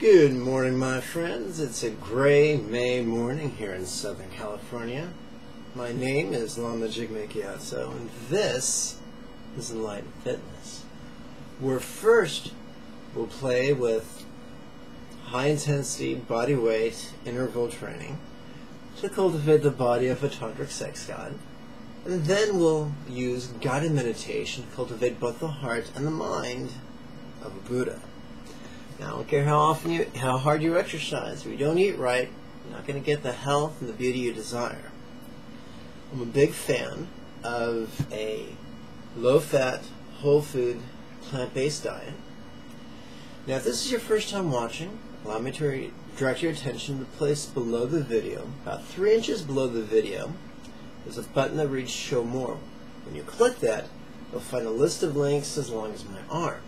Good morning, my friends. It's a gray May morning here in Southern California. My name is Lama Jigmekiato, and this is Enlightened Fitness, where first we'll play with high-intensity body weight interval training to cultivate the body of a Tantric Sex God, and then we'll use guided meditation to cultivate both the heart and the mind of a Buddha. Now, I don't care how hard you exercise. If you don't eat right, you're not going to get the health and the beauty you desire. I'm a big fan of a low-fat, whole food, plant-based diet. Now, if this is your first time watching, allow me to direct your attention to the place below the video. About 3 inches below the video, there's a button that reads Show More. When you click that, you'll find a list of links as long as my arm.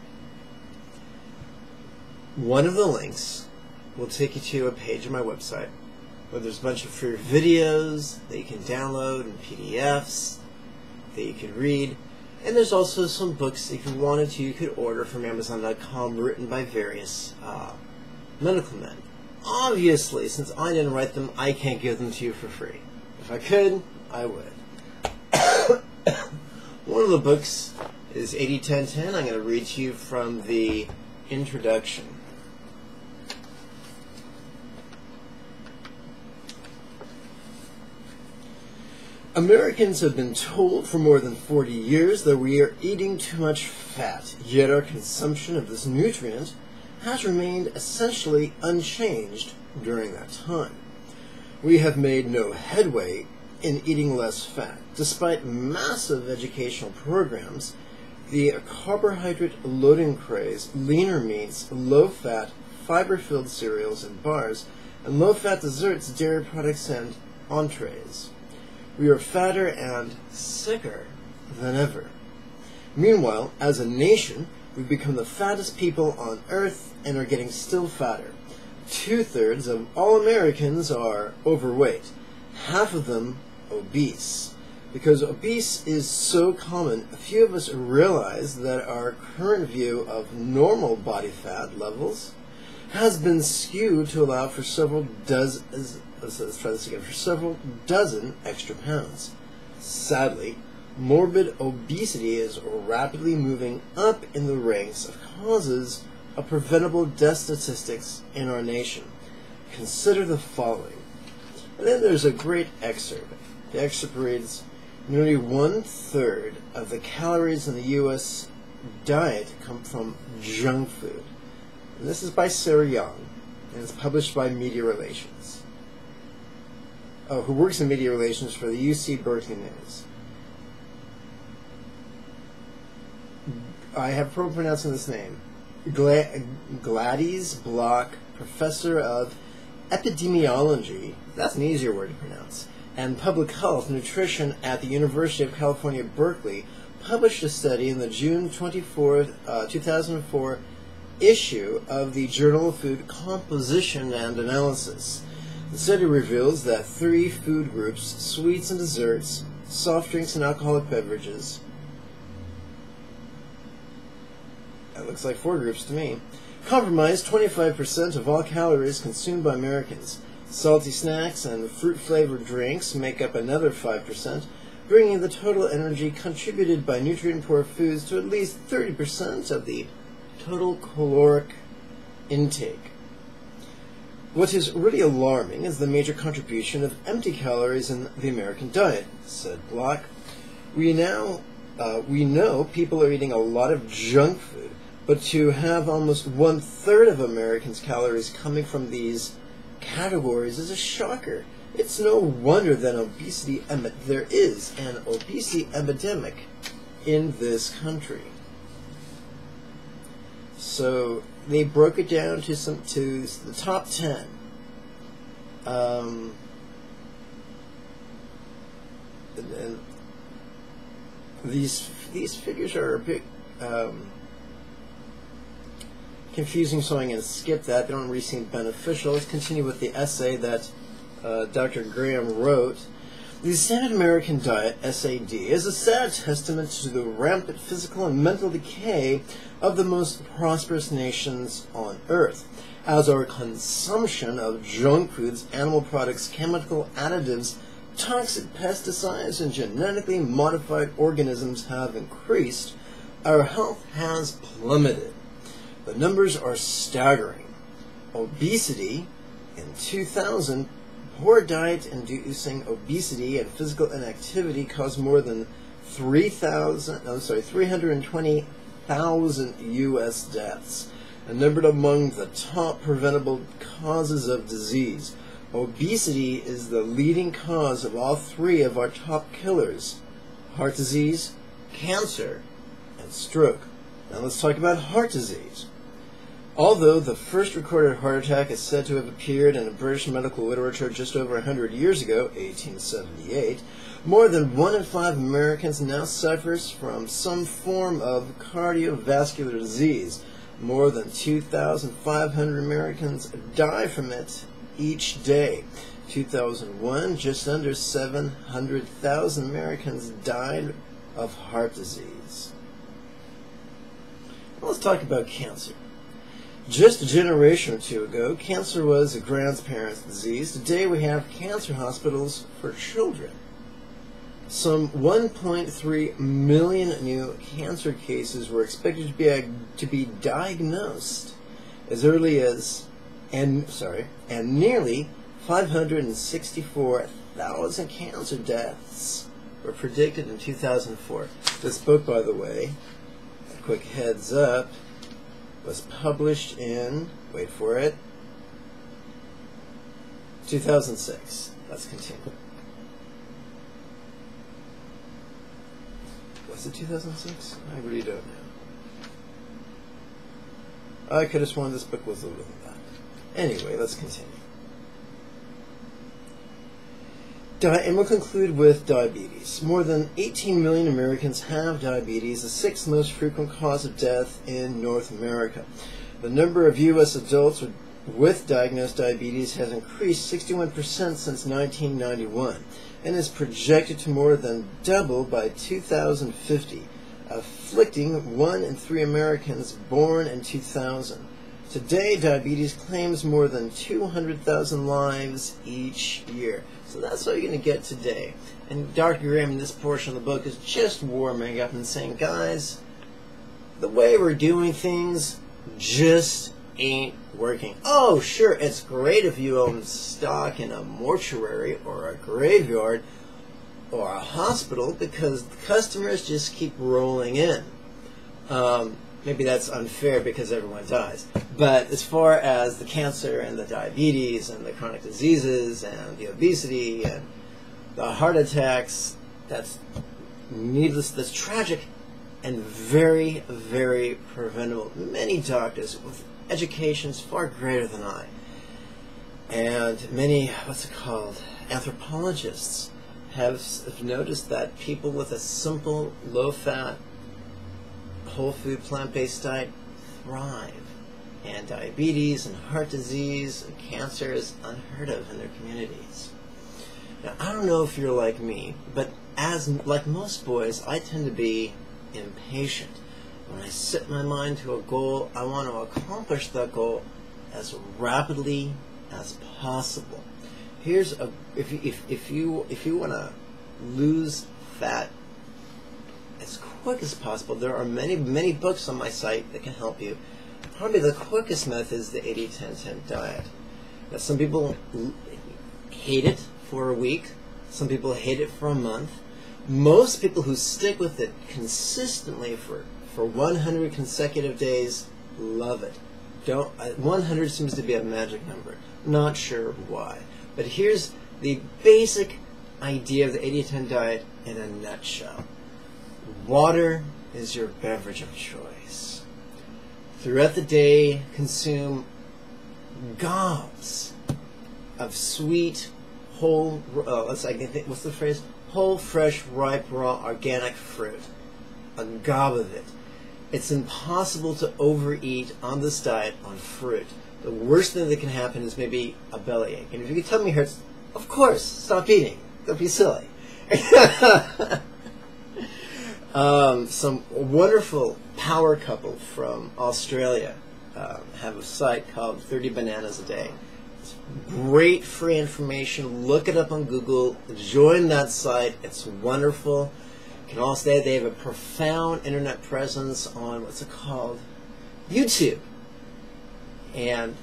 One of the links will take you to a page on my website where there's a bunch of free videos that you can download and PDFs that you can read. And there's also some books, if you wanted to, you could order from Amazon.com written by various medical men. Obviously, since I didn't write them, I can't give them to you for free. If I could, I would. One of the books is 80-10-10. I'm going to read to you from the introduction. Americans have been told for more than 40 years that we are eating too much fat, yet our consumption of this nutrient has remained essentially unchanged during that time. We have made no headway in eating less fat. Despite massive educational programs, the carbohydrate loading craze, leaner meats, low-fat, fiber-filled cereals and bars, and low-fat desserts, dairy products, and entrees. We are fatter and sicker than ever. Meanwhile, as a nation, we've become the fattest people on earth and are getting still fatter. 2/3 of all Americans are overweight, half of them obese. Because obese is so common, a few of us realize that our current view of normal body fat levels has been skewed to allow for several dozen extra pounds. Sadly, morbid obesity is rapidly moving up in the ranks of causes of preventable death statistics in our nation. Consider the following. And then there's a great excerpt. The excerpt reads, nearly 1/3 of the calories in the U.S. diet come from junk food. And this is by Sarah Young, and it's published by Media Relations. Who works in media relations for the UC Berkeley News. I have trouble pronouncing this name. Gladys Block, professor of epidemiology, that's an easier word to pronounce, and public health nutrition at the University of California, Berkeley, published a study in the June 24, 2004 issue of the Journal of Food Composition and Analysis. The study reveals that 3 food groups, sweets and desserts, soft drinks and alcoholic beverages, that looks like 4 groups to me, comprise 25% of all calories consumed by Americans. Salty snacks and fruit-flavored drinks make up another 5%, bringing the total energy contributed by nutrient-poor foods to at least 30% of the total caloric intake. What is really alarming is the major contribution of empty calories in the American diet, said Block. We know people are eating a lot of junk food, but to have almost 1/3 of Americans' calories coming from these categories is a shocker. It's no wonder that there is an obesity epidemic in this country. So they broke it down to the top 10. And these figures are a bit confusing, so I'm going to skip that. They don't really seem beneficial. Let's continue with the essay that Dr. Graham wrote. The Standard American Diet, SAD, is a sad testament to the rampant physical and mental decay of the most prosperous nations on earth. as our consumption of junk foods, animal products, chemical additives, toxic pesticides, and genetically modified organisms have increased, our health has plummeted. The numbers are staggering. Obesity in 2000, poor diet inducing obesity and physical inactivity caused more than 320,000 U.S. deaths, and numbered among the top preventable causes of disease. Obesity is the leading cause of all three of our top killers: heart disease, cancer, and stroke. Now let's talk about heart disease. Although the first recorded heart attack is said to have appeared in British medical literature just over 100 years ago, 1878, more than 1 in 5 Americans now suffers from some form of cardiovascular disease. More than 2,500 Americans die from it each day. 2001, just under 700,000 Americans died of heart disease. Well, let's talk about cancer. Just a generation or two ago, cancer was a grandparent's disease. Today we have cancer hospitals for children. Some 1.3 million new cancer cases were expected to be diagnosed as early as, and nearly 564,000 cancer deaths were predicted in 2004. This book, by the way, a quick heads up, was published in, wait for it, 2006. Let's continue. Was it 2006? I really don't know. I could have sworn this book was older than that. Anyway, let's continue. And we'll conclude with diabetes. More than 18 million Americans have diabetes, the 6th most frequent cause of death in North America. The number of U.S. adults with diagnosed diabetes has increased 61% since 1991 and is projected to more than double by 2050, afflicting 1 in 3 Americans born in 2000. Today, diabetes claims more than 200,000 lives each year. So that's what you're going to get today. And Dr. Graham in this portion of the book is just warming up and saying, guys, the way we're doing things just ain't working. Oh, sure, it's great if you own stock in a mortuary or a graveyard or a hospital because the customers just keep rolling in. Maybe that's unfair because everyone dies. But as far as the cancer and the diabetes and the chronic diseases and the obesity and the heart attacks, that's needless, that's tragic and very, very preventable. Many doctors with educations far greater than I and many, anthropologists have noticed that people with a simple, low-fat, whole food, plant-based diet thrive, and diabetes and heart disease and cancer is unheard of in their communities. Now, I don't know if you're like me, but like most boys, I tend to be impatient. When I set my mind to a goal, I want to accomplish that goal as rapidly as possible. Here's a if you want to lose fat as quick as possible, there are many books on my site that can help you. Probably the quickest method is the 80-10-10 diet. Now, some people hate it for a week. Some people hate it for a month. Most people who stick with it consistently for 100 consecutive days love it. 100 seems to be a magic number. Not sure why. But here's the basic idea of the 80-10 diet in a nutshell. Water is your beverage of choice. Throughout the day, consume gobs of sweet, whole, what's the phrase? Whole, fresh, ripe, raw, organic fruit. A gob of it. It's impossible to overeat on this diet on fruit. The worst thing that can happen is maybe a bellyache. And if your tummy hurts, of course, stop eating. Don't be silly. Some wonderful power couple from Australia have a site called 30 Bananas a Day. It's great free information. Look it up on Google. Join that site. It's wonderful. You can also say they have a profound internet presence on, what's it called? YouTube. And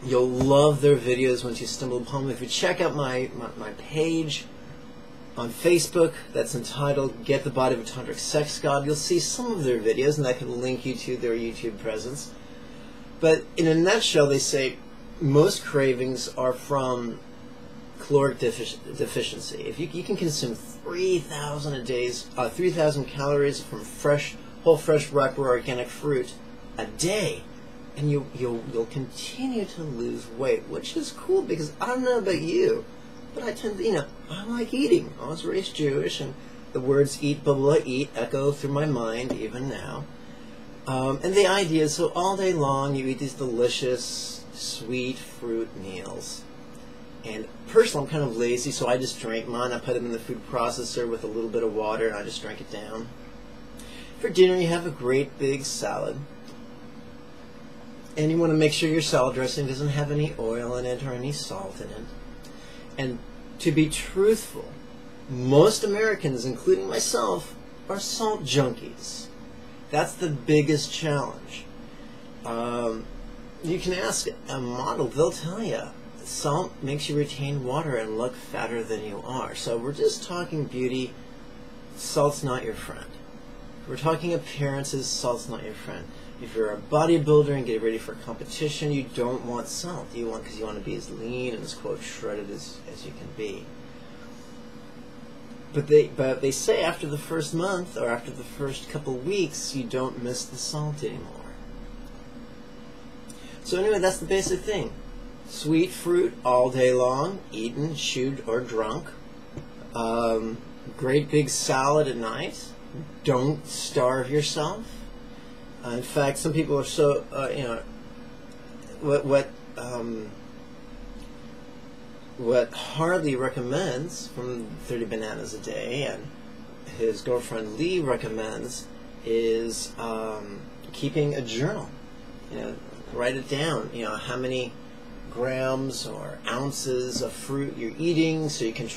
you'll love their videos once you stumble upon them. If you check out my page on Facebook that's entitled Get the Body of a Tantric Sex God, you'll see some of their videos, and that can link you to their YouTube presence. But in a nutshell, they say most cravings are from caloric deficiency. If you can consume 3,000 a day, 3,000 calories from whole fresh, ripe, or organic fruit a day, and you'll continue to lose weight, which is cool, because I don't know about you, but I tend to, I like eating. I was raised Jewish, and the words eat, blah, blah, eat echo through my mind even now. And the idea is, so all day long you eat these delicious, sweet fruit meals. And personally, I'm kind of lazy, so I just drank mine. I put them in the food processor with a little bit of water, and I just drank it down. For dinner, you have a great big salad. And you want to make sure your salad dressing doesn't have any oil in it or any salt in it. And to be truthful, most Americans, including myself, are salt junkies. That's the biggest challenge. You can ask a model, they'll tell you, salt makes you retain water and look fatter than you are. So we're just talking beauty, salt's not your friend. We're talking appearances, salt's not your friend. If you're a bodybuilder and get ready for competition, you don't want salt. Because you want to be as lean and as, quote, shredded as you can be. But they say after the first month or after the first couple weeks, you don't miss the salt anymore. So anyway, that's the basic thing. Sweet fruit all day long, eaten, chewed, or drunk. Great big salad at night. Don't starve yourself. In fact, some people are so, what Harley recommends from 30 Bananas a Day, and his girlfriend Lee recommends, is keeping a journal. Write it down. How many grams or ounces of fruit you're eating, so you can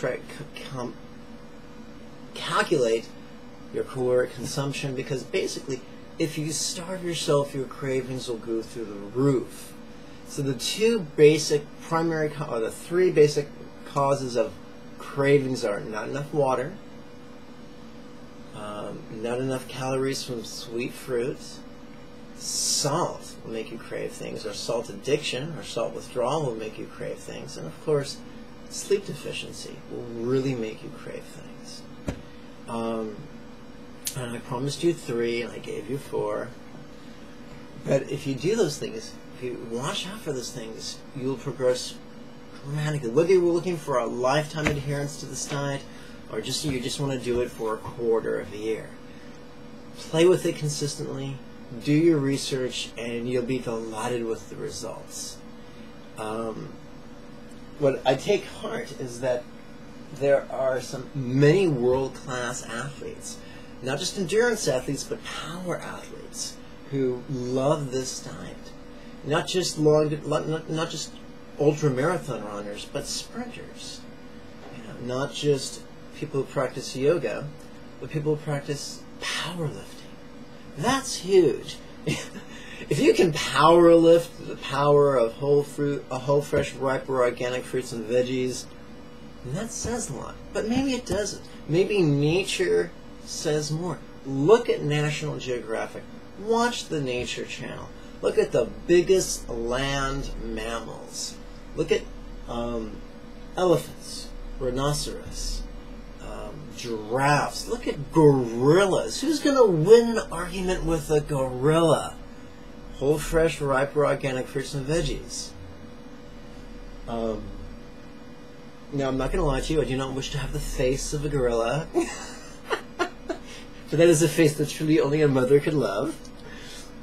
calculate your caloric consumption. Because basically, if you starve yourself, your cravings will go through the roof. So the three basic causes of cravings are not enough water, not enough calories from sweet fruits, salt will make you crave things, or salt addiction or salt withdrawal will make you crave things, and of course, sleep deficiency will really make you crave things. And I promised you 3, and I gave you 4. But if you do those things, if you watch out for those things, you'll progress dramatically. Whether you're looking for a lifetime adherence to this diet, or you just want to do it for a quarter of a year, play with it consistently, do your research, and you'll be delighted with the results. What I take heart is that there are many world-class athletes, not just endurance athletes, but power athletes who love this diet. Not just ultra marathon runners, but sprinters. Not just people who practice yoga, but people who practice powerlifting. That's huge. If you can power lift the power of whole fresh, ripe, or organic fruits and veggies, that says a lot. But maybe it doesn't. Maybe nature says more. Look at National Geographic. Watch the Nature Channel. Look at the biggest land mammals. Look at elephants, rhinoceros, giraffes. Look at gorillas. Who's going to win an argument with a gorilla? Whole, fresh, ripe, or organic fruits and veggies. Now, I'm not going to lie to you. I do not wish to have the face of a gorilla. But that is a face that truly only a mother could love.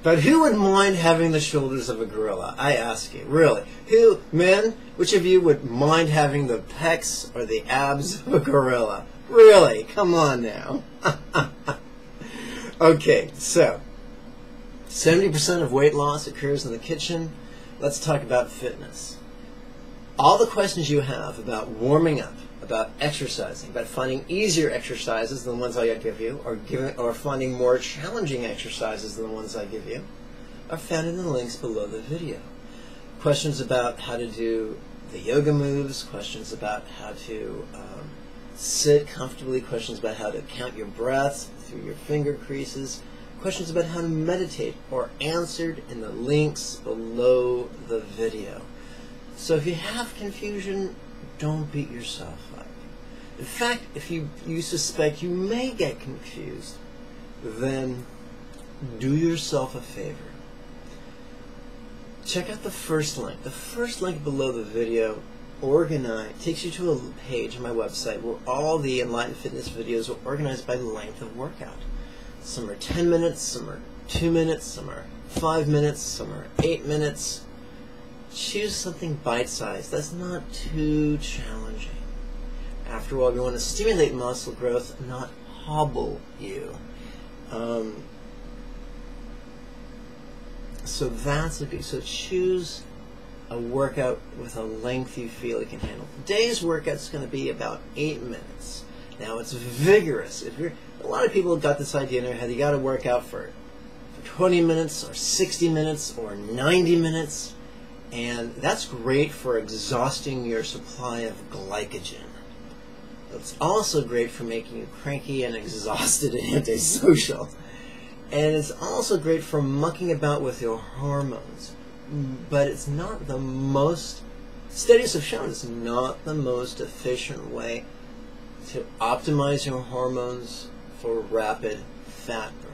But who would mind having the shoulders of a gorilla? I ask you, really. Which of you would mind having the pecs or the abs of a gorilla? Really? Come on now. Okay, so 70% of weight loss occurs in the kitchen. Let's talk about fitness. All the questions you have about warming up, about exercising, about finding easier exercises than the ones I give you, or finding more challenging exercises than the ones I give you, are found in the links below the video. Questions about how to do the yoga moves, questions about how to sit comfortably, questions about how to count your breaths through your finger creases, questions about how to meditate are answered in the links below the video. So if you have confusion, don't beat yourself up. In fact, if you suspect you may get confused, then do yourself a favor. Check out the first link. The first link below the video takes you to a page on my website where all the Enlightened Fitness videos are organized by length of workout. Some are 10 minutes, some are 2 minutes, some are 5 minutes, some are 8 minutes. Choose something bite-sized that's not too challenging. After all, we want to stimulate muscle growth, not hobble you. So that's okay. So choose a workout with a length you feel you can handle. Today's workout's going to be about 8 minutes. Now it's vigorous. A lot of people have got this idea in their head. You got to work out for 20 minutes or 60 minutes or 90 minutes, and that's great for exhausting your supply of glycogen. It's also great for making you cranky and exhausted and antisocial. And it's also great for mucking about with your hormones. But it's not the most, studies have shown it's not the most efficient way to optimize your hormones for rapid fat burn.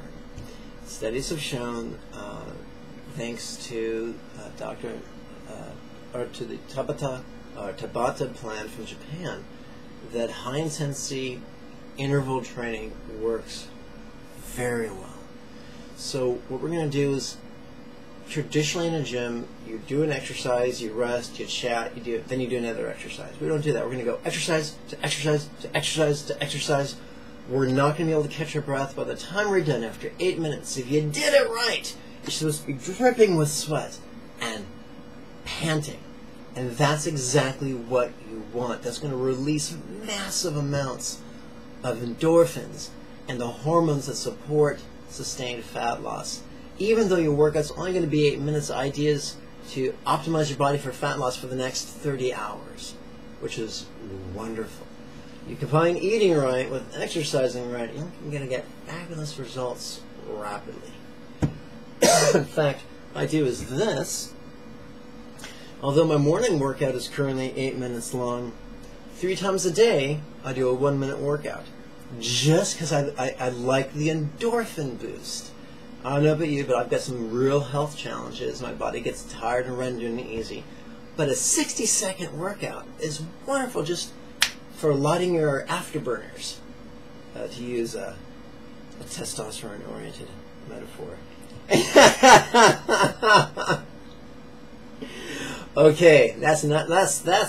Studies have shown, thanks to to the Tabata plan from Japan, that high-intensity interval training works very well. So what we're going to do is, traditionally in a gym, you do an exercise, you rest, you chat, then you do another exercise. We don't do that. We're going to go exercise to exercise to exercise to exercise. We're not going to be able to catch our breath by the time we're done after 8 minutes. If you did it right, you're supposed to be dripping with sweat and panting. And that's exactly what you want. That's going to release massive amounts of endorphins and the hormones that support sustained fat loss. Even though your workout's only going to be 8 minutes, the idea is to optimize your body for fat loss for the next 30 hours, which is wonderful. You combine eating right with exercising right, you're going to get fabulous results rapidly. In fact, what I do is this. Although my morning workout is currently 8 minutes long, 3 times a day I do a 1 minute workout. Just because I like the endorphin boost. I don't know about you, but I've got some real health challenges. My body gets tired and rendering it easy. But a 60-second workout is wonderful just for lighting your afterburners, to use a testosterone-oriented metaphor. Okay, that's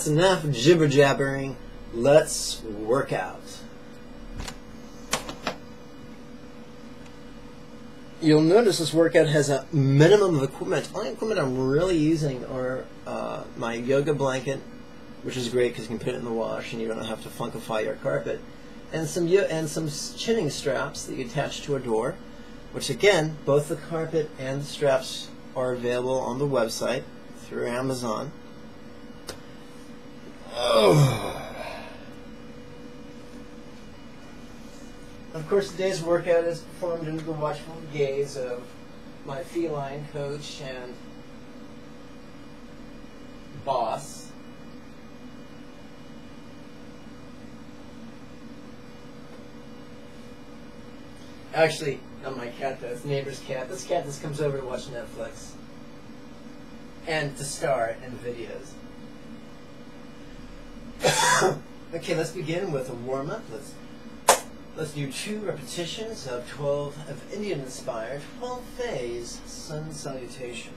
enough jibber-jabbering. Let's work out. You'll notice this workout has a minimum of equipment. The only equipment I'm really using are my yoga blanket, which is great because you can put it in the wash and you don't have to funkify your carpet, and some chinning straps that you attach to a door, which again, both the carpet and the straps are available on the website through Amazon. Oh. Of course, today's workout is performed under the watchful gaze of my feline coach and boss. Actually, not my cat though, it's neighbor's cat. This cat just comes over to watch Netflix and to star in videos. Okay, let's begin with a warm-up. Let's do 2 repetitions of 12 of Indian-inspired 12-phase sun salutation.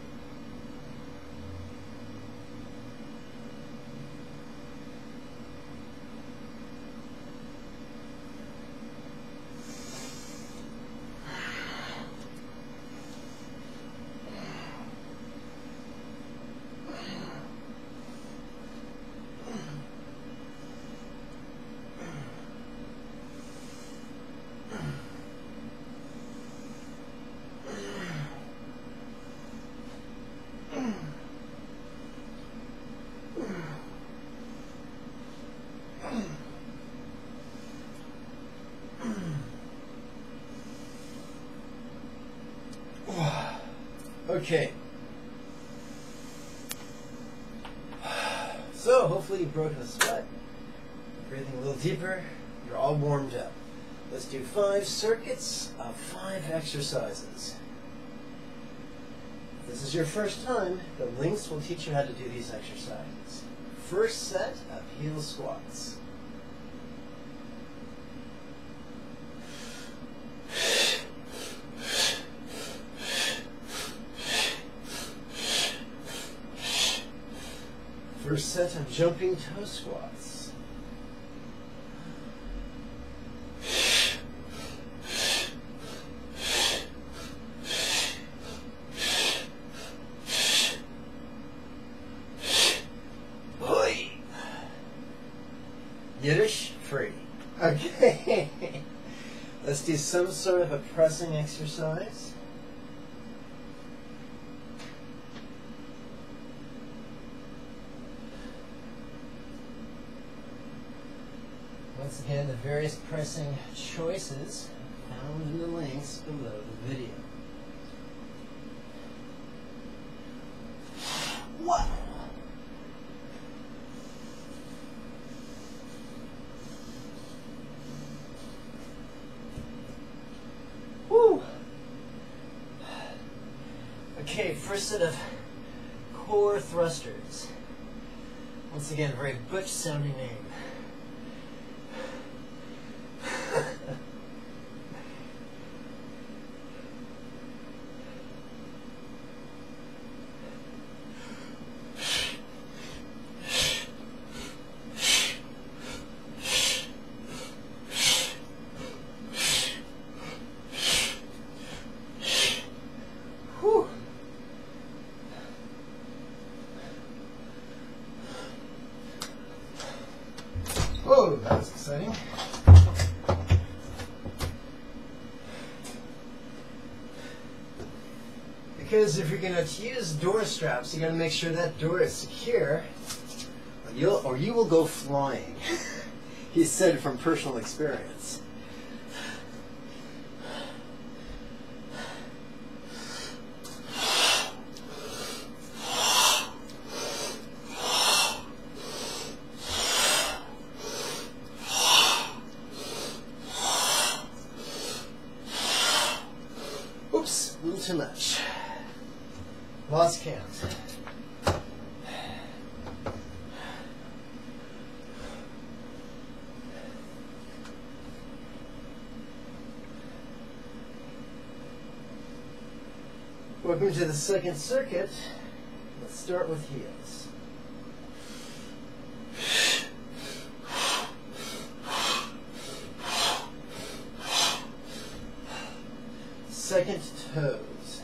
Okay. So, hopefully you've broken a sweat. Breathing a little deeper. You're all warmed up. Let's do 5 circuits of 5 exercises. If this is your first time, the links will teach you how to do these exercises. First set of heel squats. First set of jumping toe squats. Boy. Yiddish free. Okay. Let's do some sort of a pressing exercise. Once again, the various pressing choices found in the links below the video. What? Woo! Okay, first set of core thrusters. Once again, a very butch sounding name. Whoa, that was exciting. Because if you're going to use door straps, you got to make sure that door is secure, or you will go flying. He said from personal experience. Oops, a little too much. Lost count. Welcome to the second circuit. Let's start with heels. Second toes.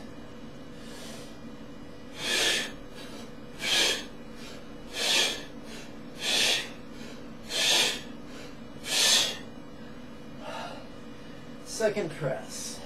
Second press.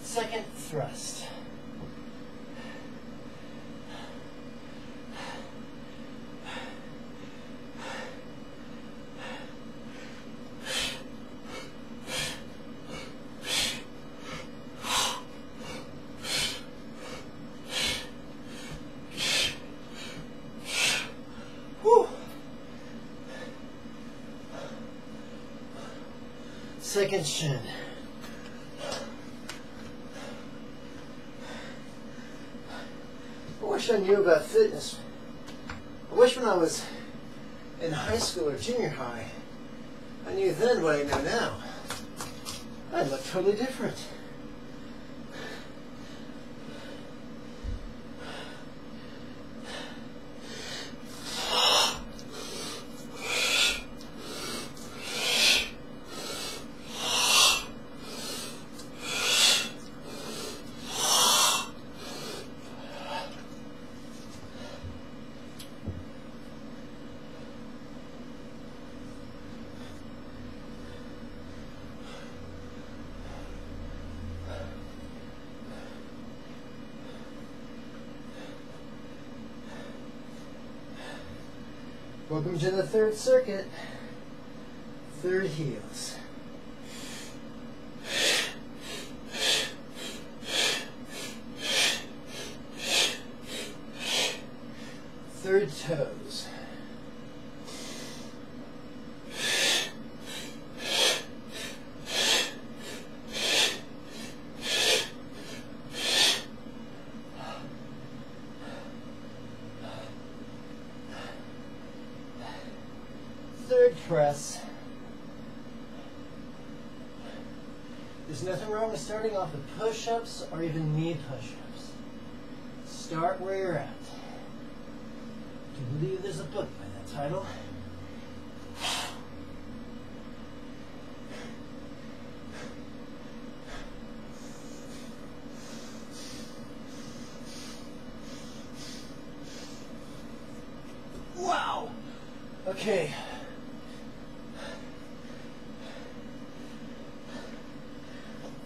Second thrust. Whew. Second shin. I wish I knew about fitness. I wish when I was in high school or junior high, I knew then what I know now. I'd look totally different. Welcome to the third circuit. Third heels. Third toes. Third press. There's nothing wrong with starting off with push-ups or even knee push-ups. Start where you're at. I believe there's a book by that title. Wow! Okay.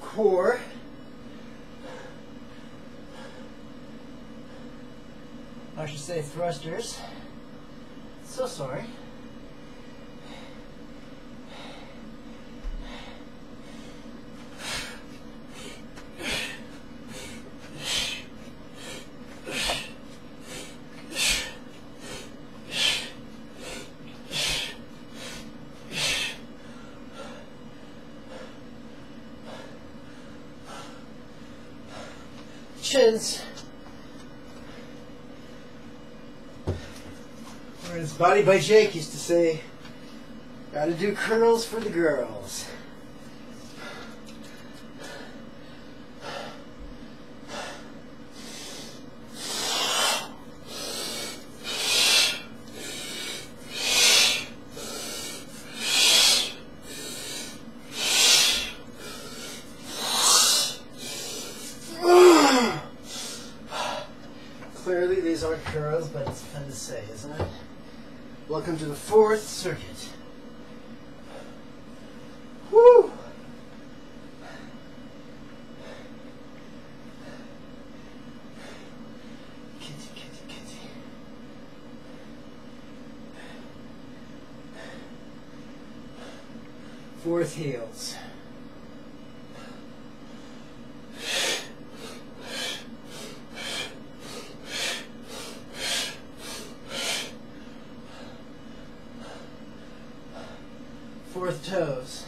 Core. I should say thrusters. So sorry. Chins. Or as Body by Jake used to say, gotta do curls for the girls. Clearly these aren't curls, but it's fun to say, isn't it? Welcome to the fourth circuit. Woo! Kitty, kitty, kitty. Fourth heels. Fourth toes.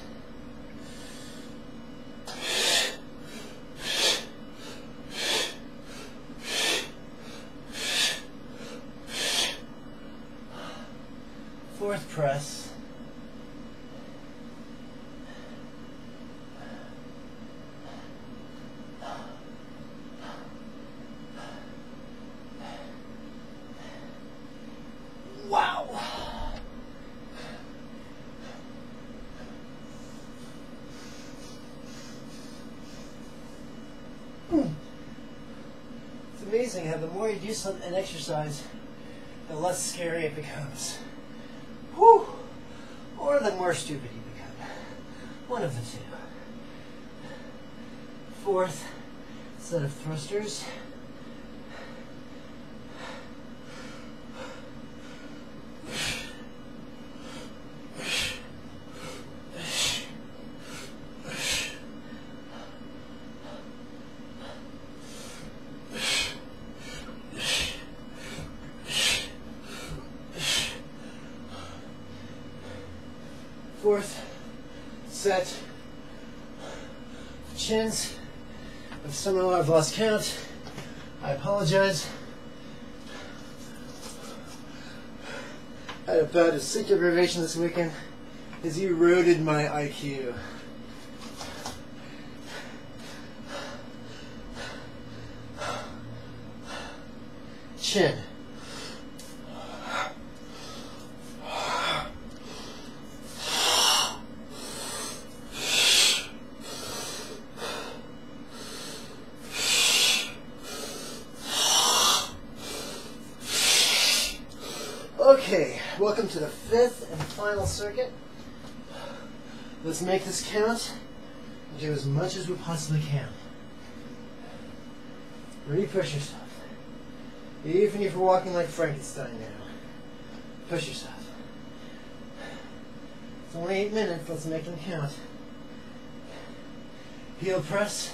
Fourth press. Wow. It's amazing how the more you do an exercise, the less scary it becomes. Whew. Or the more stupid you become. One of the two. Fourth set of thrusters. Fourth set of chins. If somehow I've lost count, I apologize. I had a bout of sleep deprivation this weekend. Has eroded my IQ. Chin. Okay, welcome to the fifth and final circuit. Let's make this count and do as much as we possibly can. Really push yourself. Even if you're walking like Frankenstein now, push yourself. It's only 8 minutes. Let's make them count. Heel press.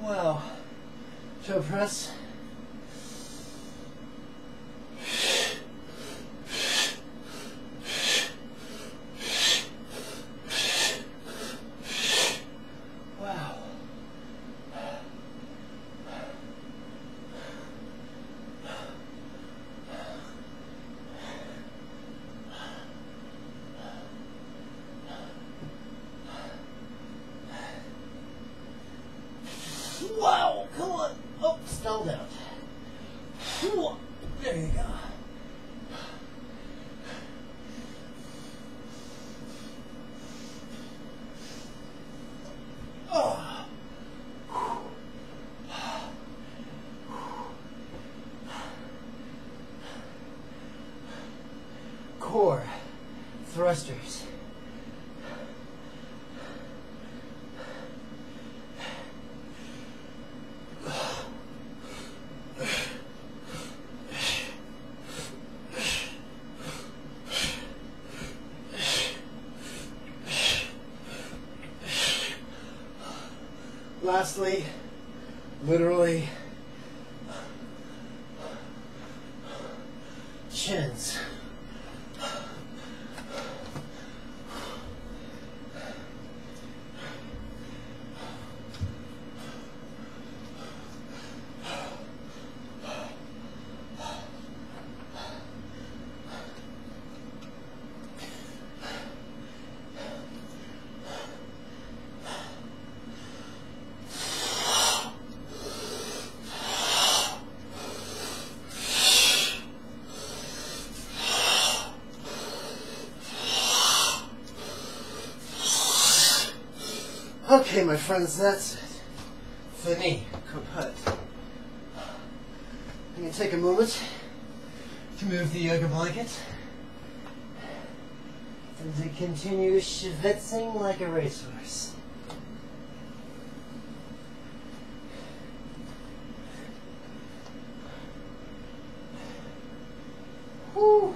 Wow. Toe press. Wow. Wow, come on. Oh, stalled out. There you go. Oh. Core thrusters. Lastly, literally, chins. Okay, my friends, that's it. Fini. Kaput. I'm going to take a moment to move the yoga blanket and to continue schwitzing like a racehorse. Whew.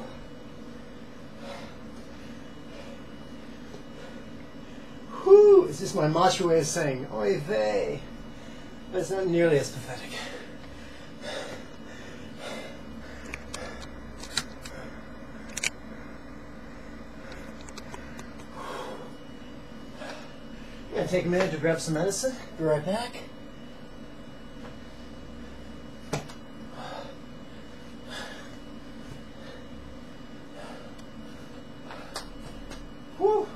Whew. It's just my macho way of saying, oy vey. But it's not nearly as pathetic. I'm going to take a minute to grab some medicine. Be right back. Whew.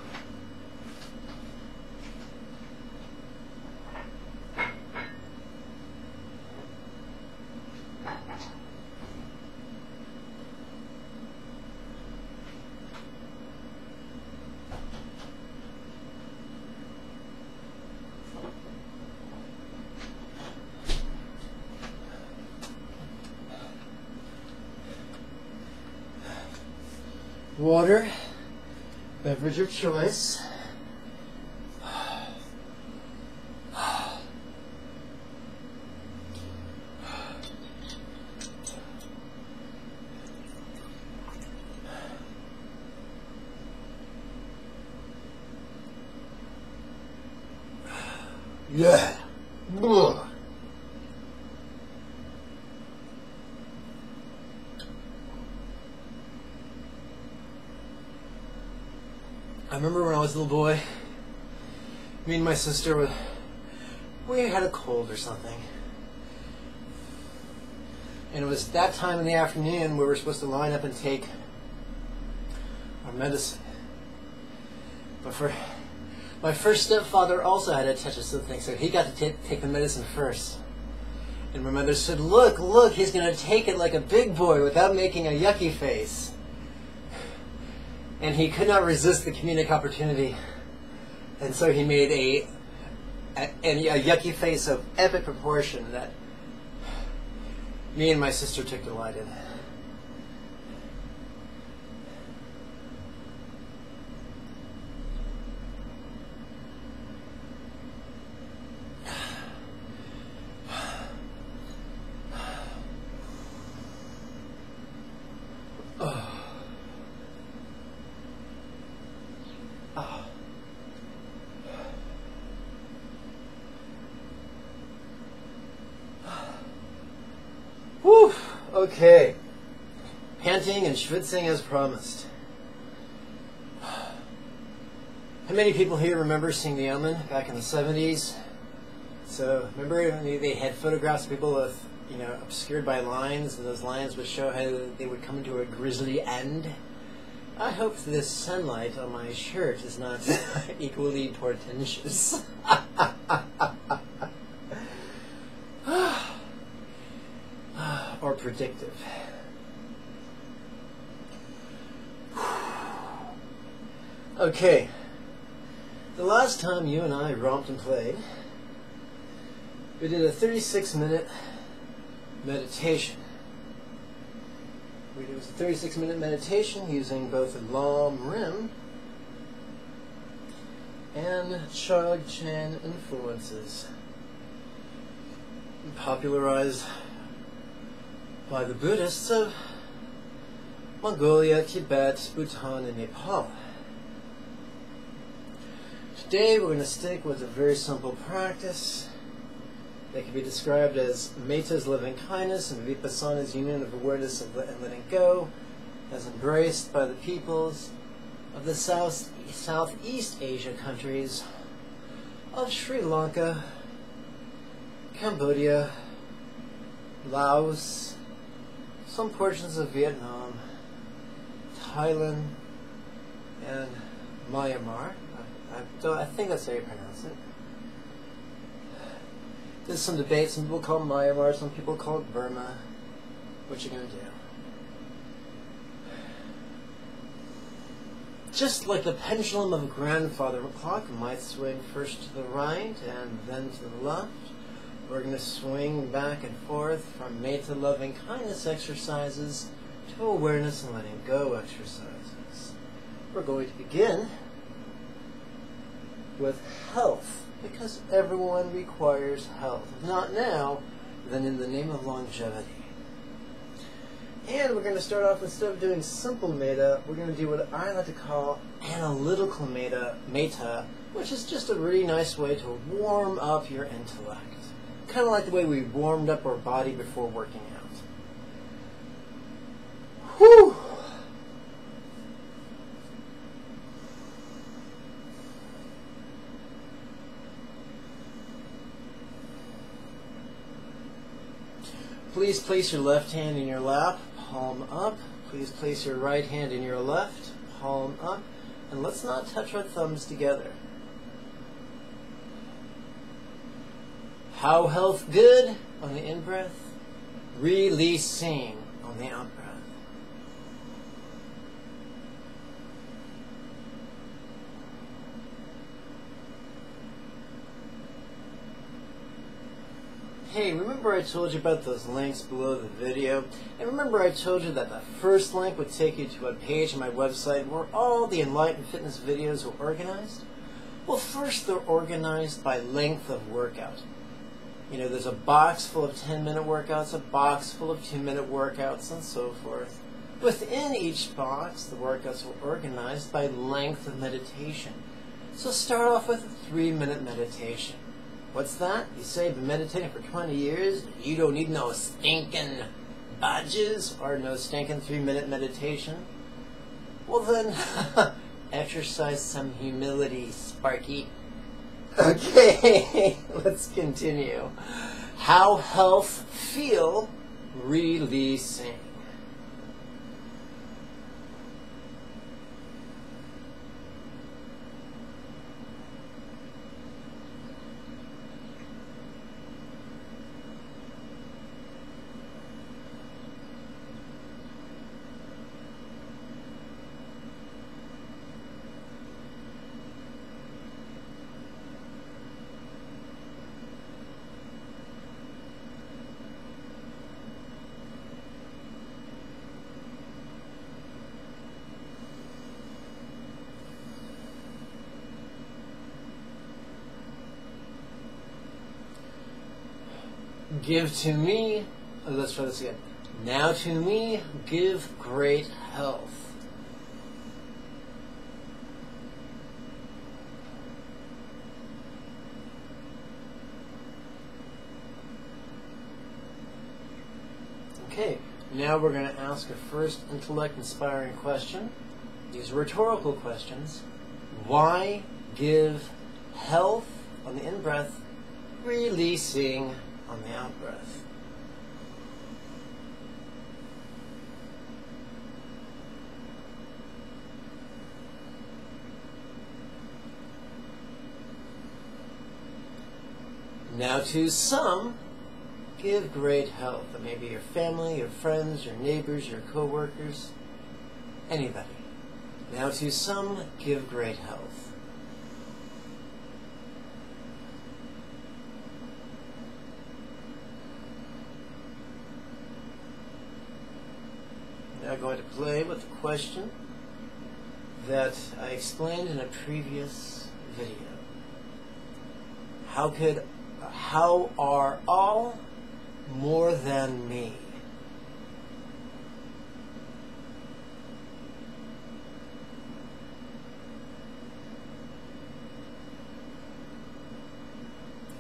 Water, beverage of choice. Yeah. Ugh. I remember when I was a little boy, me and my sister, we had a cold or something. And it was that time in the afternoon where we were supposed to line up and take our medicine. But for my first stepfather also had a touch of something, so he got to take the medicine first. And my mother said, look, he's going to take it like a big boy without making a yucky face. And he could not resist the comedic opportunity. And so he made a yucky face of epic proportion that me and my sister took delight in. Okay. Panting and schwitzing as promised. How many people here remember seeing The Omen back in the 70s? So, remember they had photographs of people with, obscured by lines, and those lines would show how they would come to a grisly end? I hope this sunlight on my shirt is not equally portentous. Or predictive. Okay. The last time you and I romped and played, we did a 36-minute meditation. It was a 36-minute meditation using both a Lam Rim and Chog Chan influences, popularized by the Buddhists of Mongolia, Tibet, Bhutan, and Nepal. Today we're going to stick with a very simple practice that can be described as Meta's loving kindness and Vipassana's union of awareness and letting go, as embraced by the peoples of the Southeast Asia countries of Sri Lanka, Cambodia, Laos, some portions of Vietnam, Thailand, and Myanmar. I think that's how you pronounce it. There's some debate. Some people call it Myanmar, some people call it Burma. What you gonna do? Just like the pendulum of a grandfather clock might swing first to the right and then to the left, we're going to swing back and forth from Metta loving kindness exercises to awareness and letting go exercises. We're going to begin with health, because everyone requires health. If not now, then in the name of longevity. And we're going to start off, instead of doing simple metta, we're going to do what I like to call analytical metta, which is just a really nice way to warm up your intellect. Kind of like the way we warmed up our body before working out. Whew! Please place your left hand in your lap, palm up. Please place your right hand in your left, palm up. And let's not touch our thumbs together. How health good on the in-breath, releasing on the out-breath. Hey, remember I told you about those links below the video? And remember I told you that the first link would take you to a page on my website where all the Enlightened fitness videos are organized? Well, first they're organized by length of workout. There's a box full of 10-minute workouts, a box full of 2-minute workouts, and so forth. Within each box, the workouts are organized by length of meditation. So start off with a 3-minute meditation. What's that? You say you've been meditating for 20 years, you don't need no stinking badges or no stinking 3-minute meditation? Well then, exercise some humility, Sparky. Okay, let's continue. How health feel, releasing. Give to me, let's try this again. Now to me, give great health. Okay, Now we're going to ask a first intellect-inspiring question. These are rhetorical questions. Why give health on the in-breath, releasing on the out-breath? Now to some, give great health. It may be your family, your friends, your neighbors, your co-workers, anybody. Now to some, give great health. Now going to play with the question that I explained in a previous video. How are all more than me?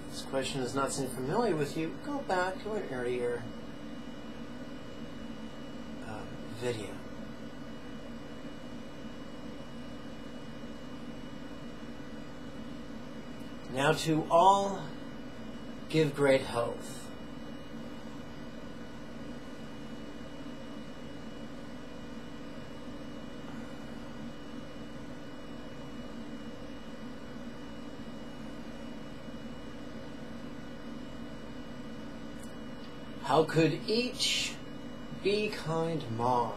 If this question does not seem familiar with you, go back to an earlier video. Now to all, give great health. How could each be kind mom?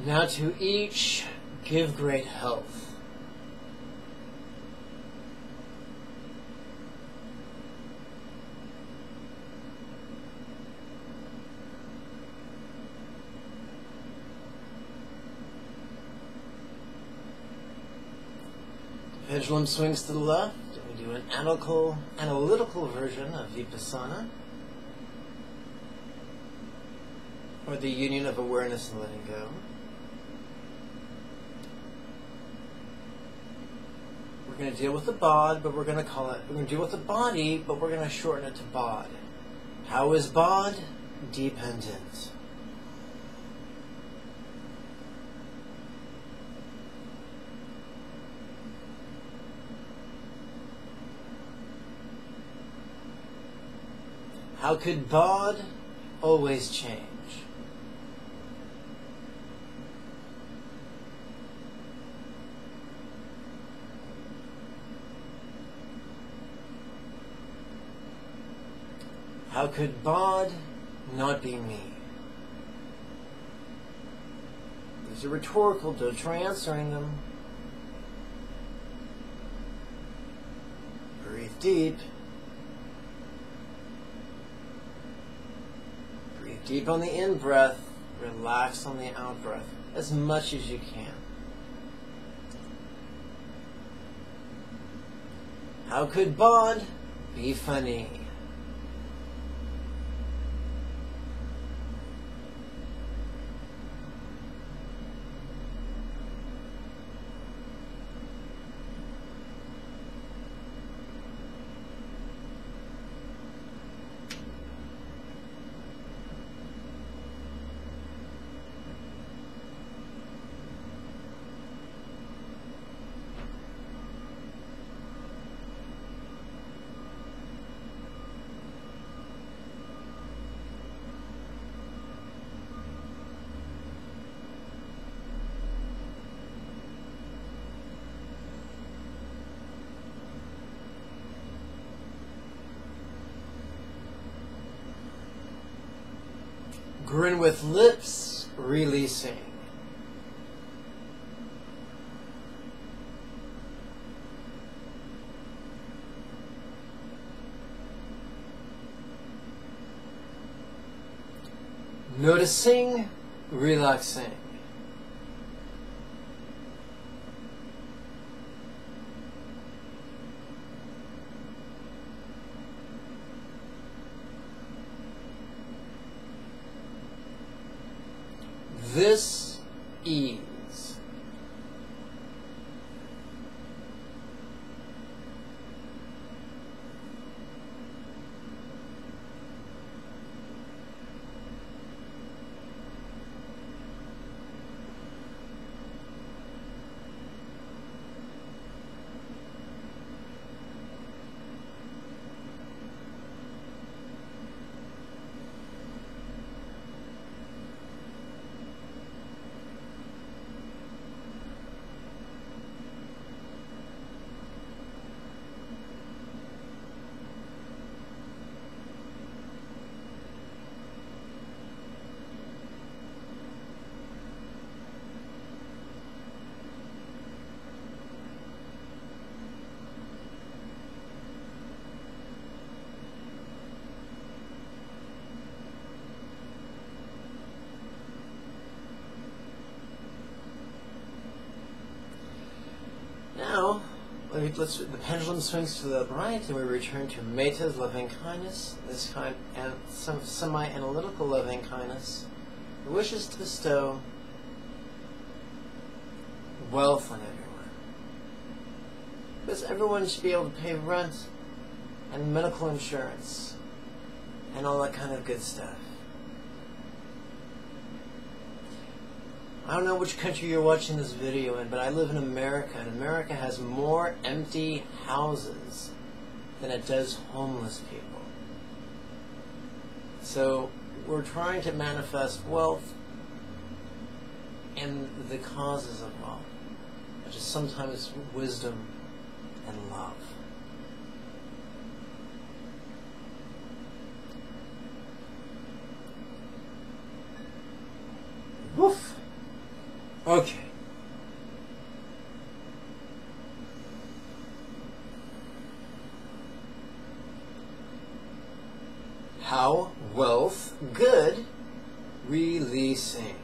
Now to each, give great health. Pendulum swings to the left, and we do an analytical version of Vipassana, or the union of awareness and letting go. We're going to deal with the bod, but we're going to deal with the body, but we're going to shorten it to bod. How is bod dependent? How could bod always change? How could bod not be me? These are rhetorical, don't try answering them. Breathe deep. Breathe deep on the in-breath, relax on the out-breath, as much as you can. How could bod be funny? Grin with lips, releasing. Noticing, relaxing. This ease. Now, the pendulum swings to the right, and we return to Meta's loving kindness, this kind and some semi-analytical loving kindness, that wishes to bestow wealth on everyone. Because everyone should be able to pay rent and medical insurance and all that kind of good stuff. I don't know which country you're watching this video in, but I live in America, and America has more empty houses than it does homeless people. So we're trying to manifest wealth and the causes of wealth, which is sometimes wisdom and love. Woof! Okay. How wealth good, releasing.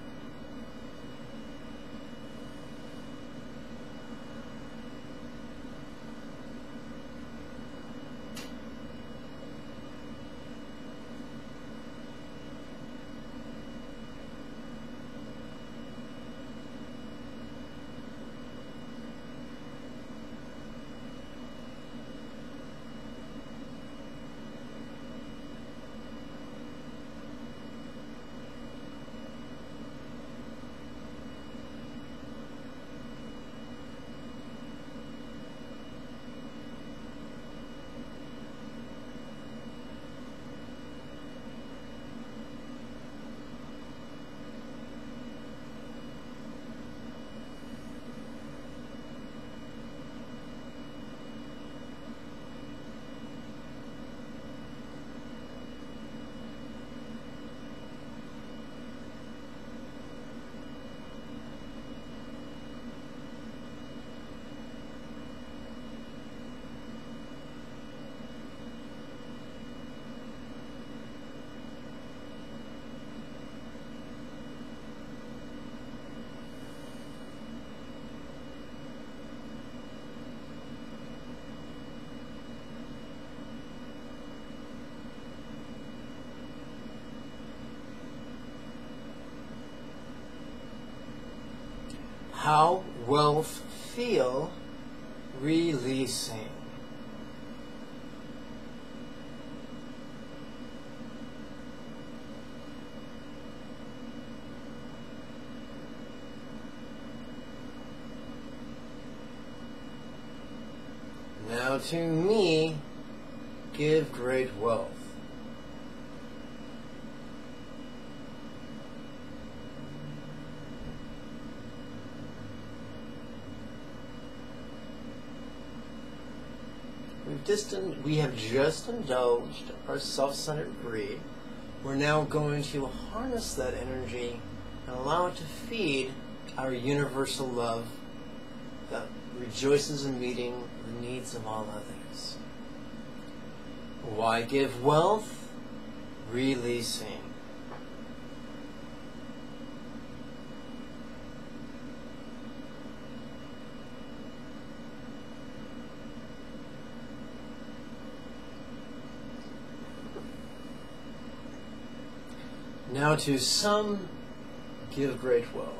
How wealth feel, releasing. Now to me, give great wealth. We have just indulged our self-centered greed we're now going to harness that energy and allow it to feed our universal love that rejoices in meeting the needs of all others. Why give wealth? Releasing. Now to some, give great wealth.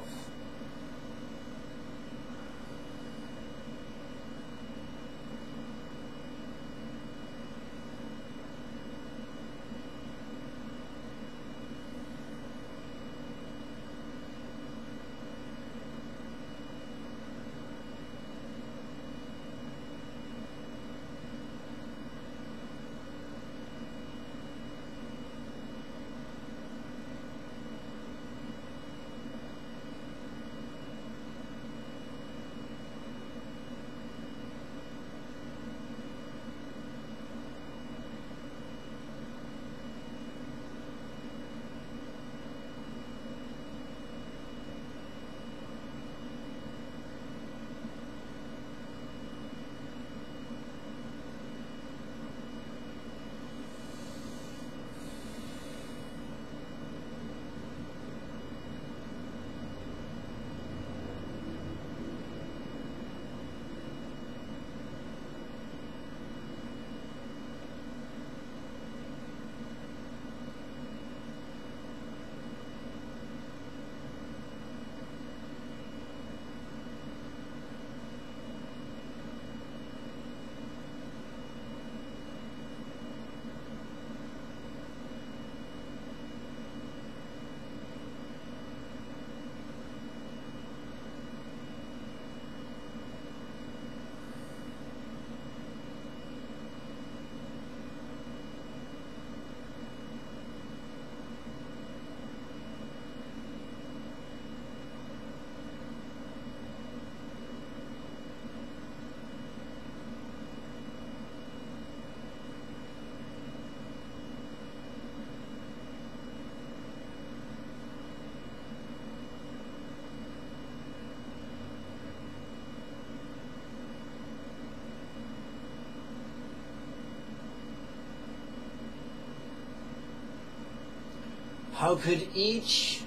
How could each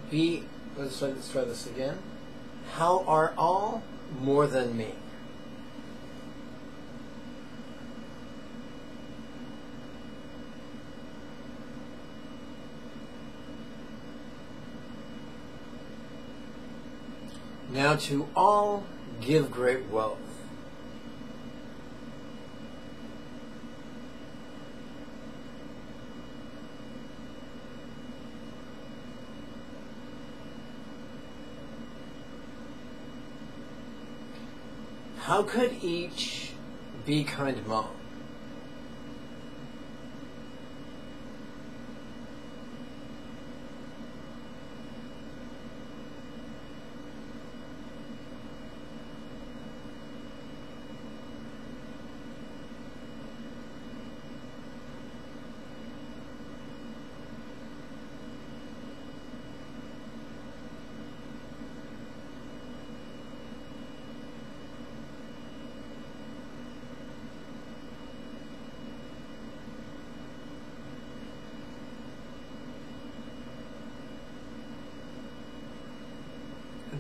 be, let's try this again. How are all more than me? Now to all give great wealth. How could each be kind mom?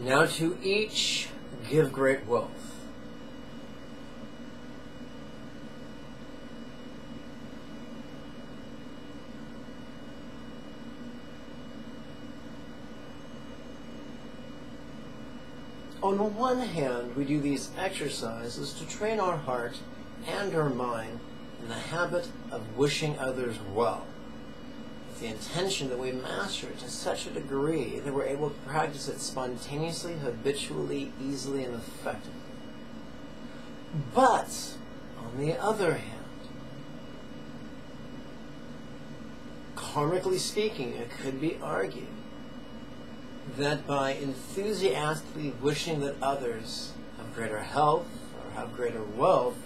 Now to each give great wealth. On one hand, we do these exercises to train our heart and our mind in the habit of wishing others well, with the intention that we master it to such a degree that we're able to practice it spontaneously, habitually, easily, and effectively. But, on the other hand, karmically speaking, it could be argued that by enthusiastically wishing that others have greater health or have greater wealth,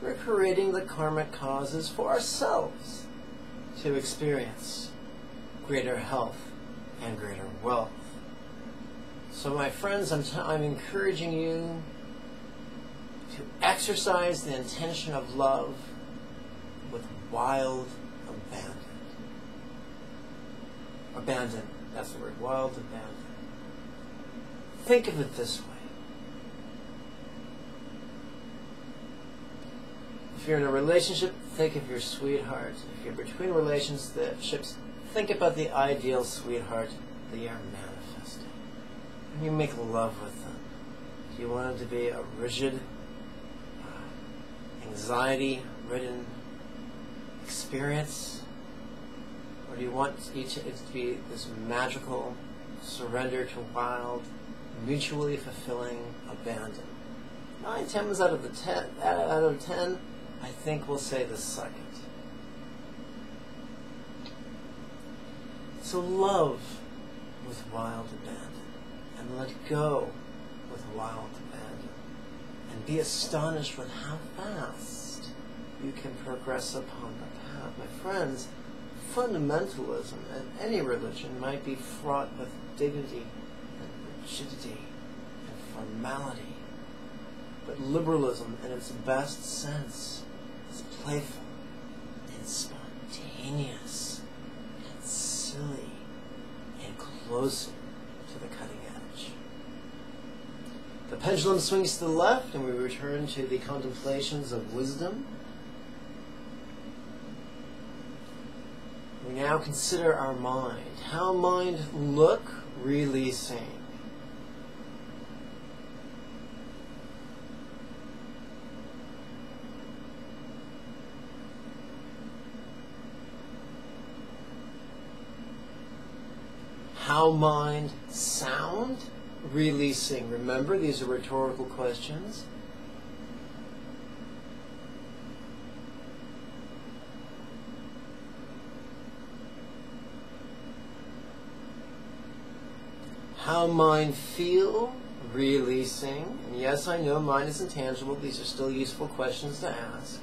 we're creating the karmic causes for ourselves to experience greater health, and greater wealth. So my friends, I'm encouraging you to exercise the intention of love with wild abandon. Abandon, that's the word, wild abandon. Think of it this way. If you're in a relationship, think of your sweetheart. If you're between relationships, think about the ideal sweetheart that you're manifesting. And you make love with them. Do you want it to be a rigid, anxiety-ridden experience? Or do you want it to be this magical surrender to wild, mutually fulfilling abandon? 9 times out of 10, I think we'll say the second. So love with wild abandon, and let go with wild abandon, and be astonished with how fast you can progress upon the path. My friends, fundamentalism and any religion might be fraught with dignity and rigidity and formality, but liberalism in its best sense is playful and spontaneous and silly and closer to the cutting edge. The pendulum swings to the left and we return to the contemplations of wisdom. We now consider our mind. How mind look, releasing. How mind sound, releasing. Remember, these are rhetorical questions. How mind feel, releasing. And yes, I know mind is intangible. These are still useful questions to ask.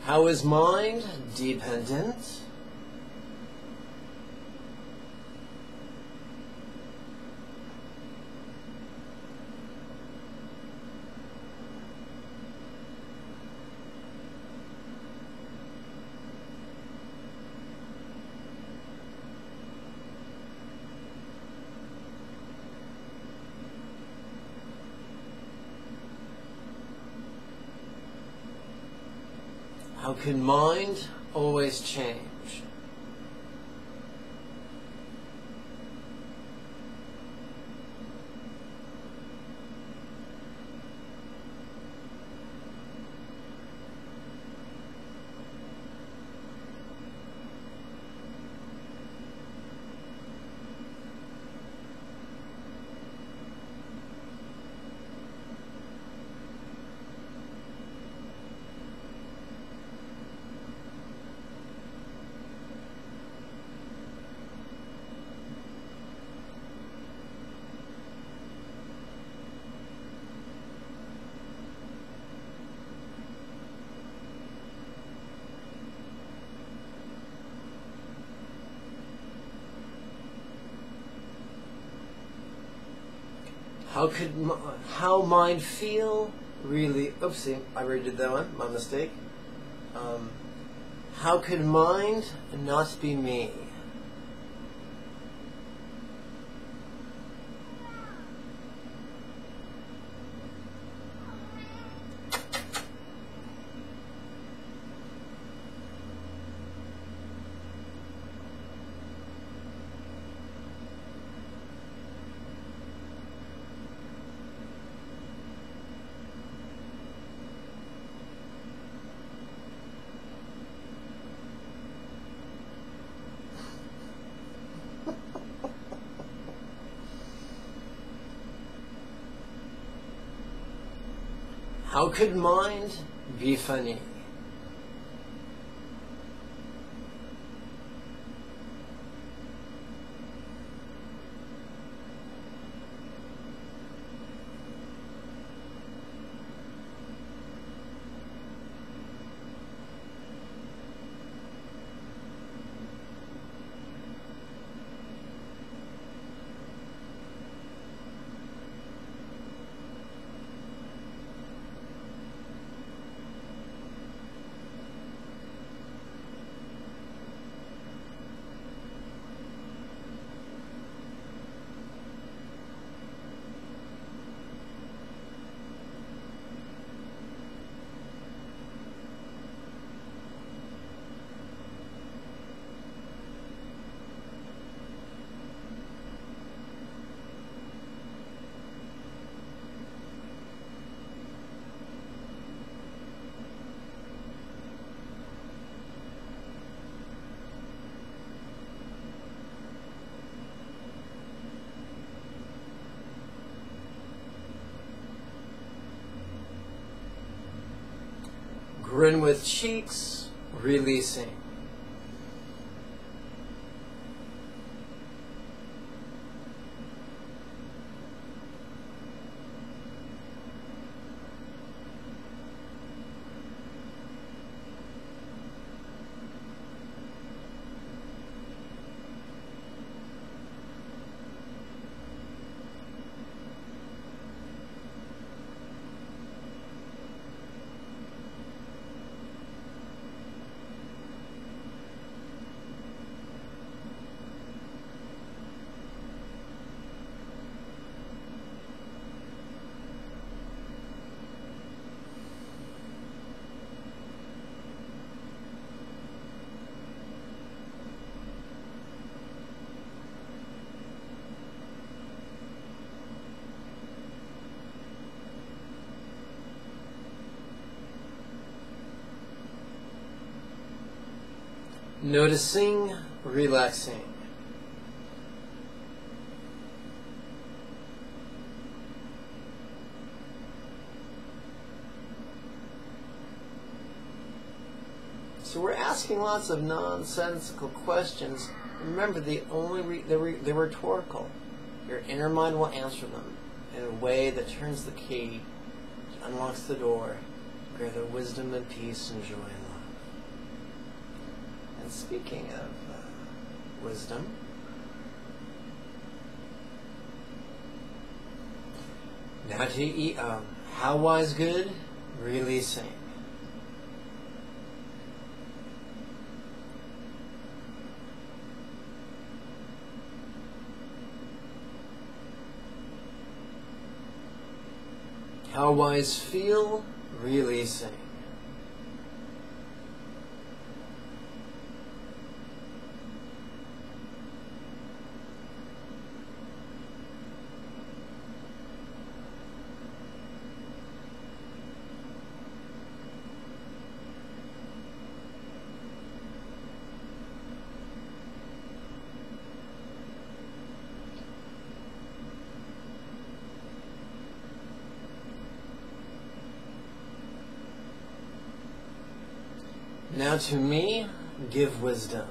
How is mind dependent? How can mind always change? How mind feel really, oopsie, I already did that one, my mistake. How could mind not be me? How could mind be funny? Grin with cheeks, releasing. Noticing, relaxing. So we're asking lots of nonsensical questions. Remember, they're rhetorical. Your inner mind will answer them in a way that turns the key, unlocks the door, greater wisdom and peace and joy and love. And speaking of wisdom, now to eat. How wise good, releasing. How wise feel, releasing. Now to me, give wisdom.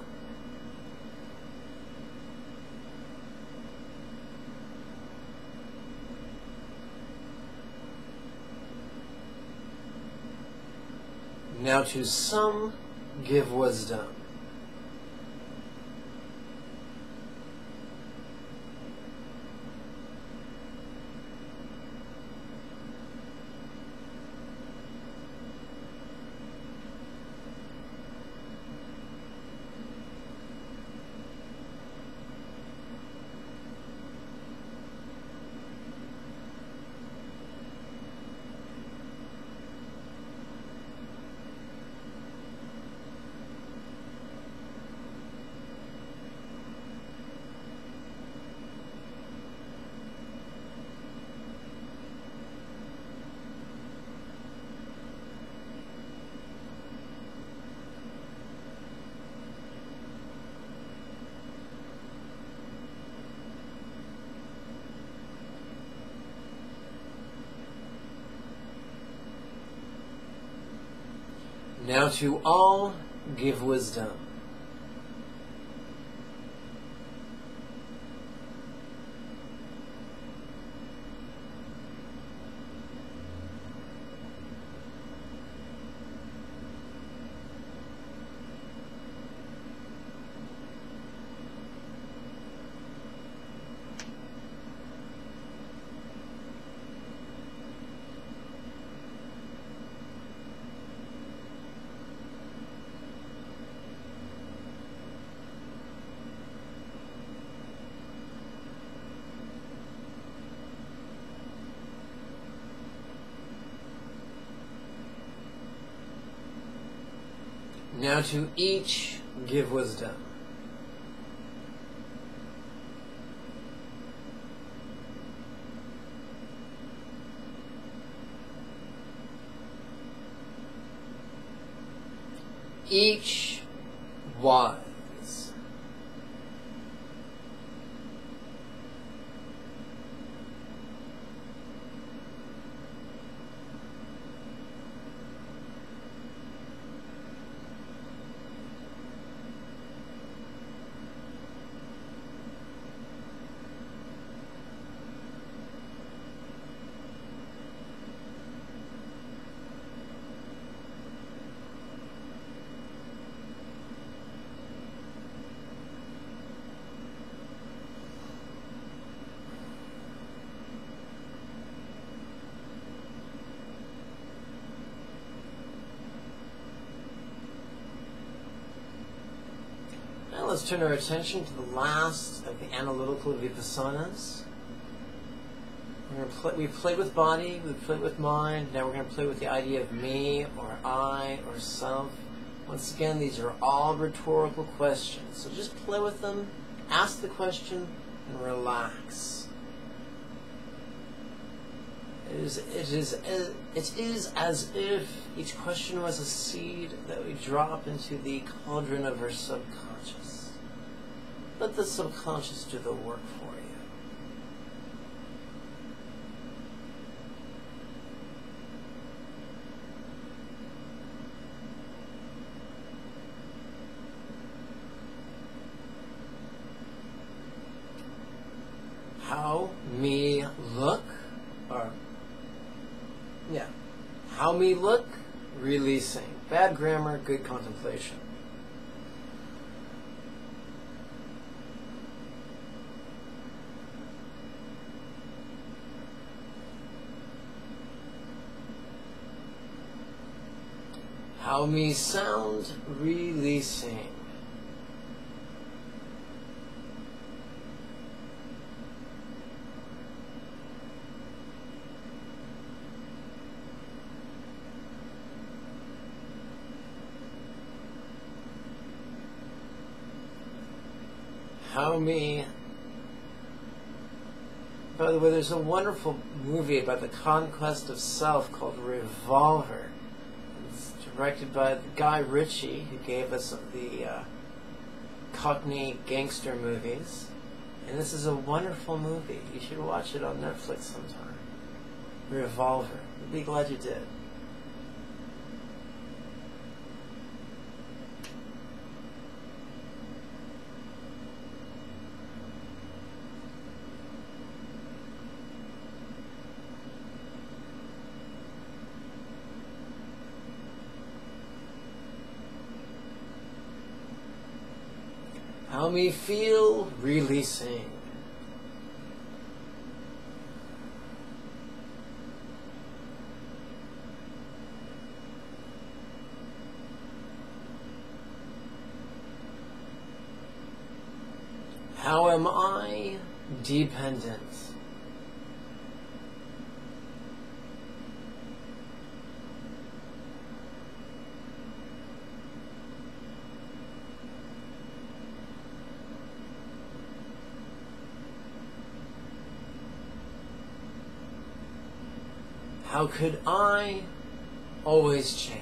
Now to some, give wisdom. Now to all, give wisdom. Now to each, give wisdom. Each wise. let's turn our attention to the last of the analytical vipassanas. We've played with body, we've played with mind, now we're going to play with the idea of me, or I, or self. Once again, these are all rhetorical questions, so just play with them, ask the question, and relax. It is as if each question was a seed that we drop into the cauldron of our subconscious. Let the subconscious do the work for you. How me look, how me look, releasing. Bad grammar, good contemplation. How me sound, releasing. How me... By the way, there's a wonderful movie about the conquest of self called Revolver. It's directed by Guy Ritchie, who gave us the Cockney gangster movies. And this is a wonderful movie. You should watch it on Netflix sometime. Revolver. You'll be glad you did. How me feel, releasing. How am I dependent? How could I always change?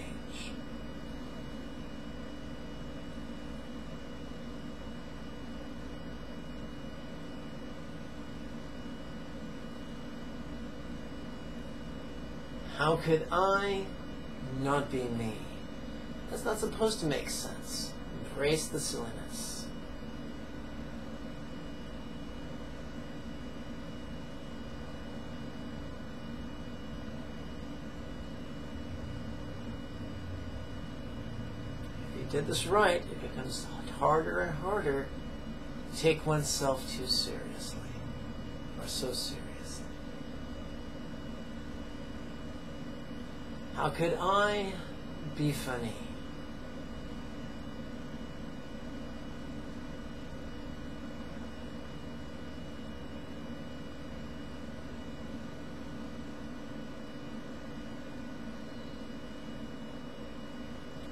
How could I not be me? That's not supposed to make sense. Embrace the silliness. Did this right, it becomes harder and harder to take oneself too seriously, or so seriously. How could I be funny?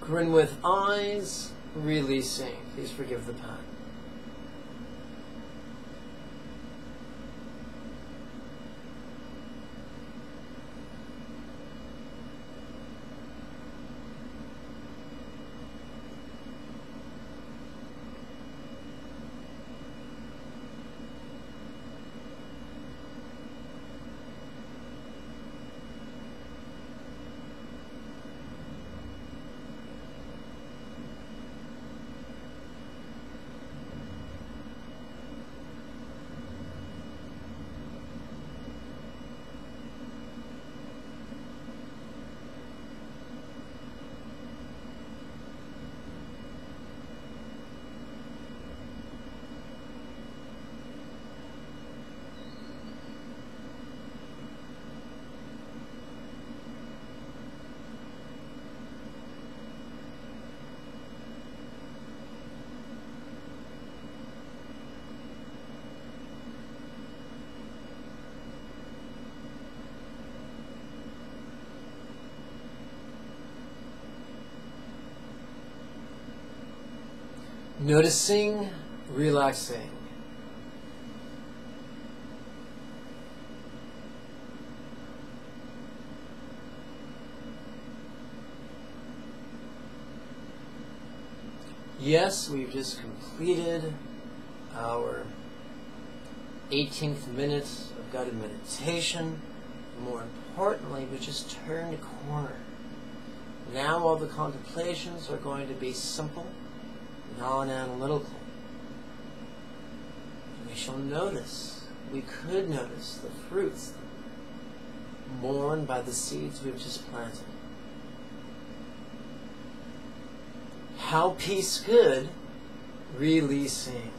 Grin with eyes, releasing. Please forgive the pun. Noticing, relaxing. Yes, we've just completed our 18th minute of guided meditation. More importantly, we just turned a corner. Now all the contemplations are going to be simple, non-analytical. And we shall notice, we could notice the fruits born by the seeds we've just planted. How peace good, releasing.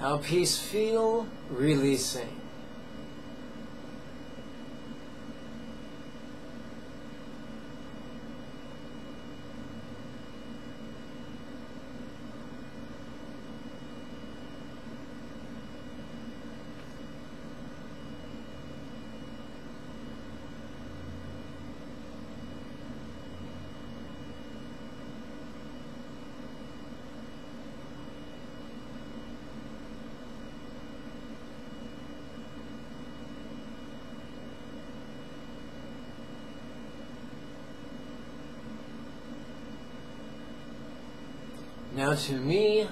How peace feel, releasing. Now to me,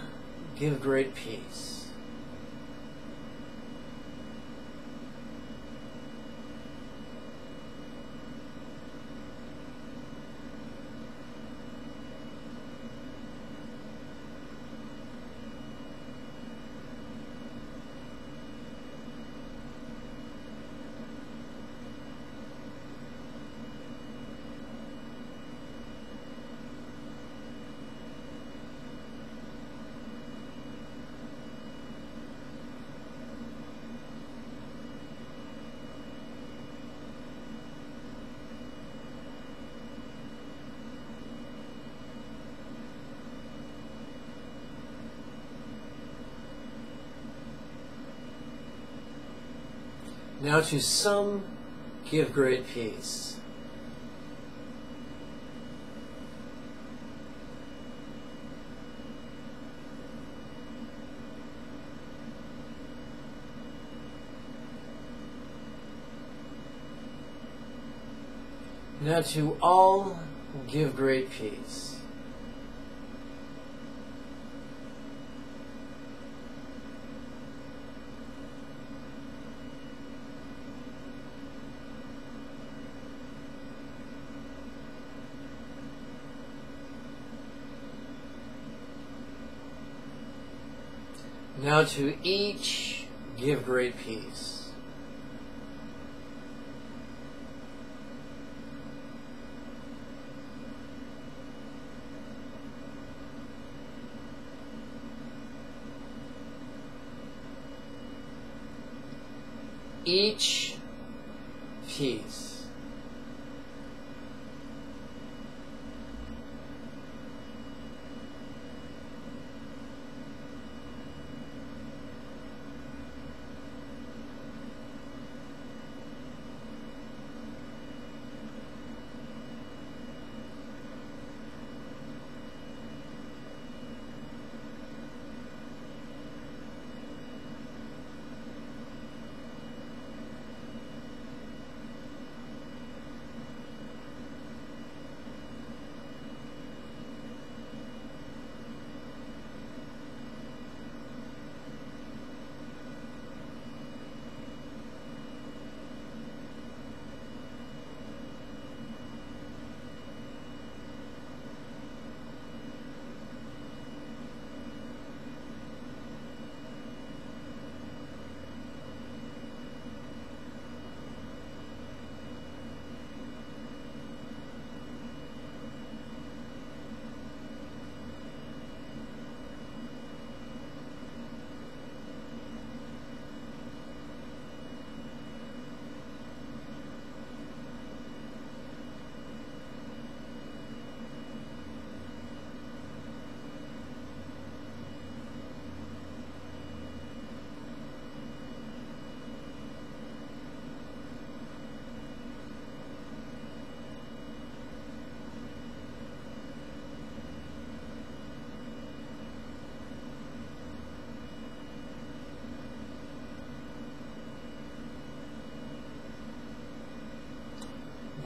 give great peace. Now to some, give great peace. Now to all, give great peace. Now to each, give great peace. Each, peace.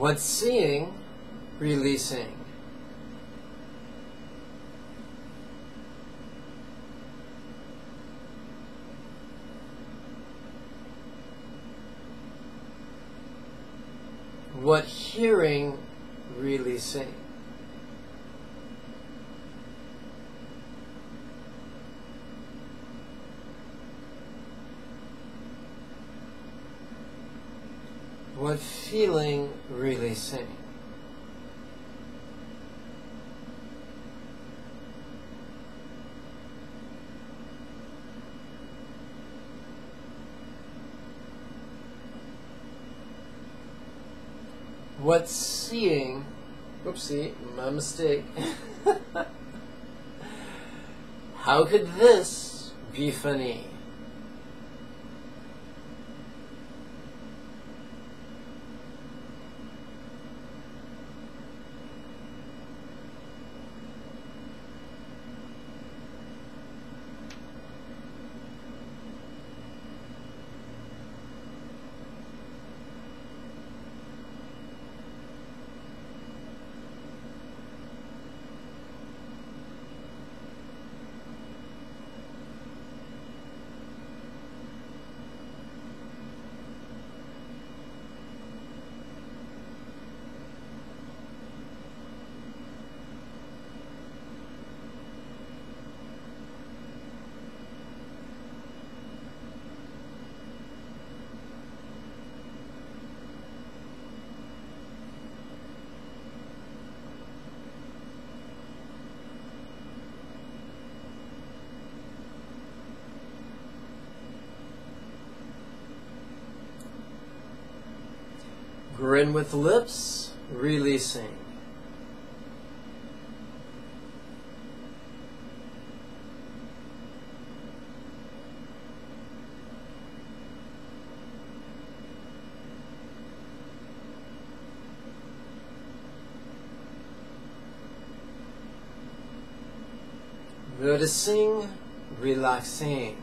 What's seeing, releasing. What hearing, releasing. What feeling, releasing. What's seeing, oopsie, my mistake. How could this be funny? Grin with lips, releasing. Noticing, relaxing.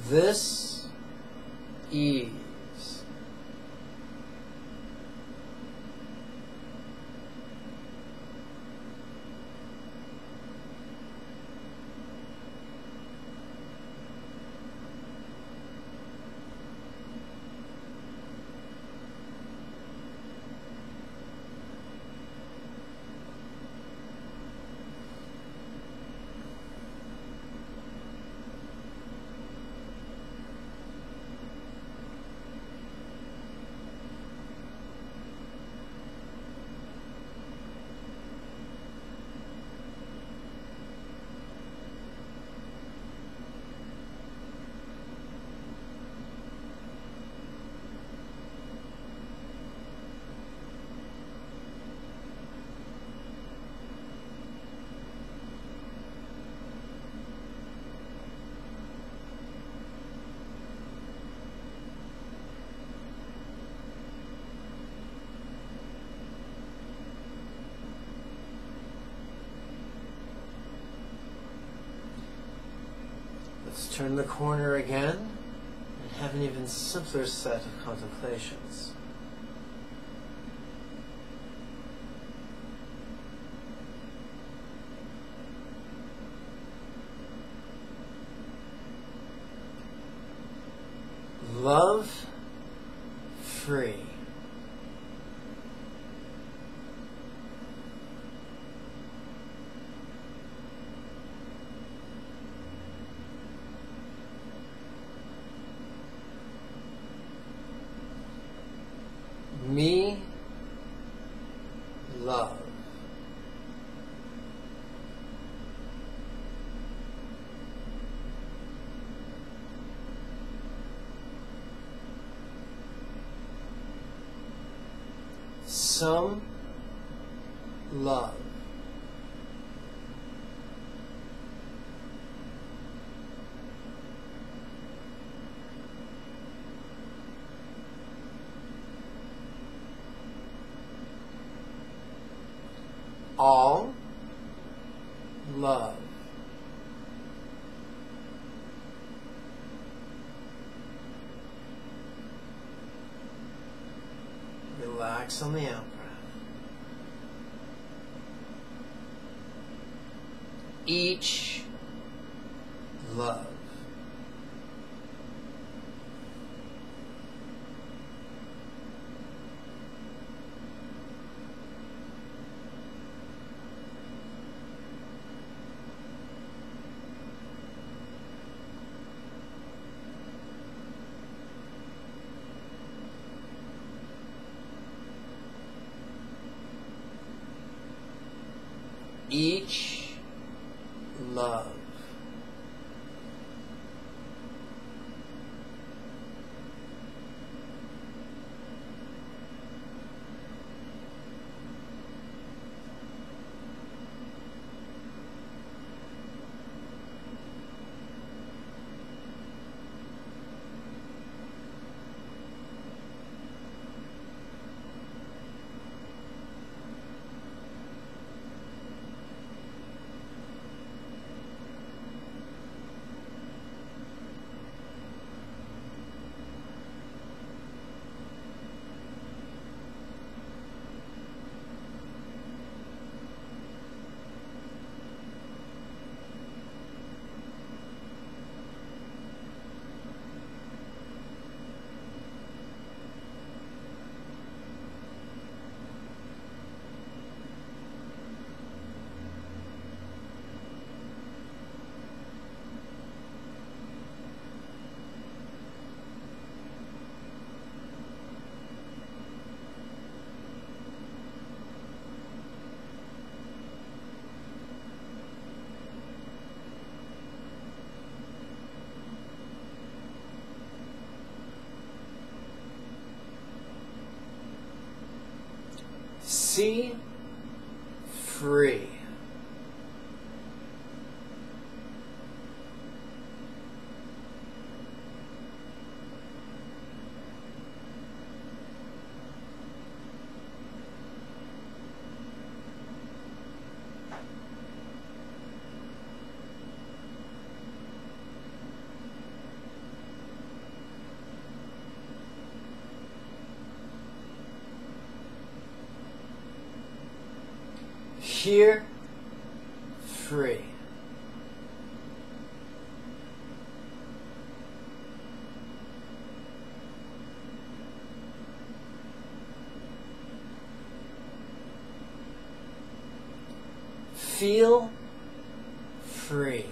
This ease. Let's turn the corner again and have an even simpler set of contemplations. Love free. Me, love. Some love. all love. Relax on the out breath. Each love. Each love. See free. Here, free. Feel free.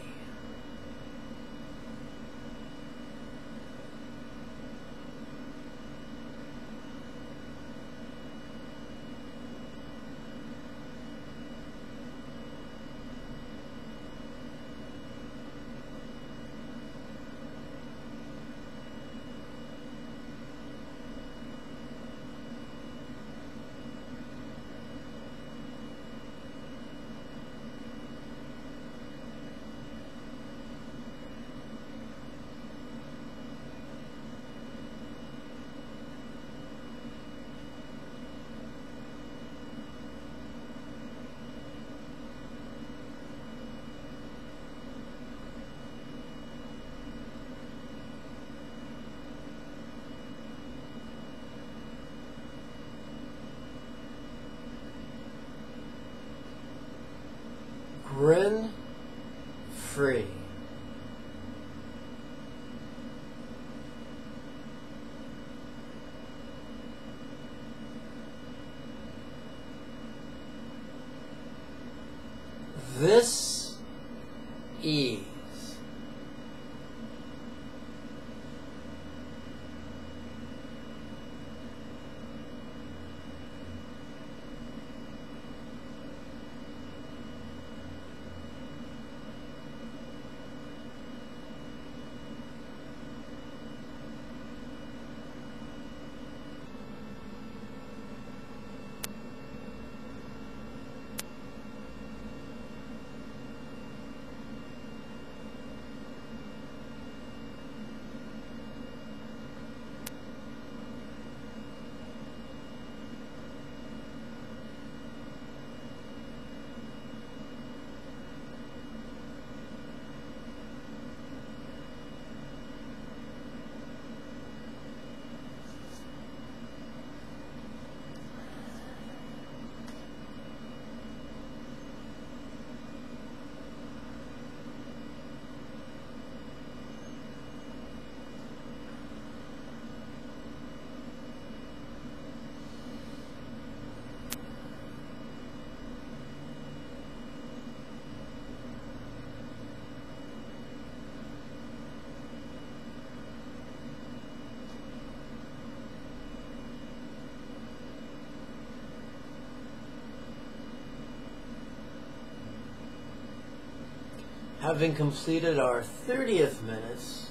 Having completed our 30th minute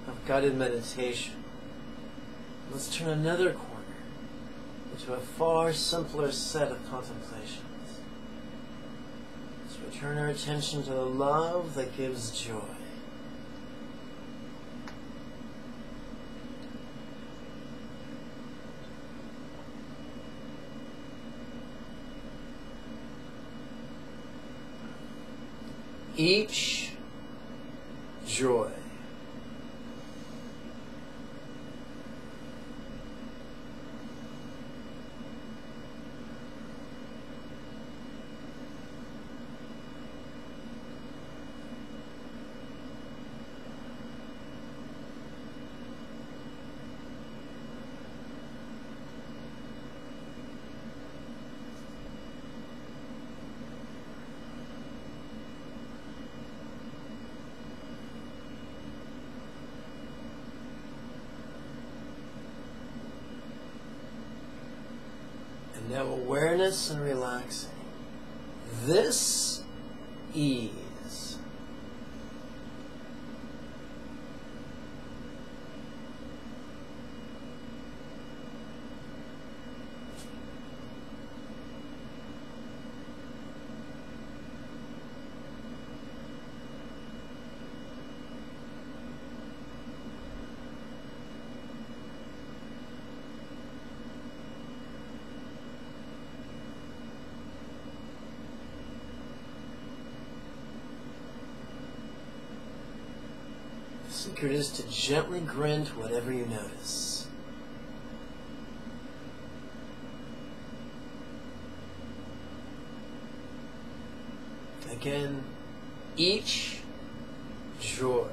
of guided meditation, let's turn another corner into a far simpler set of contemplations. Let's return our attention to the love that gives joy. Each joy now awareness and relaxing. This ease. The secret is to gently grin to whatever you notice. Again, each joy.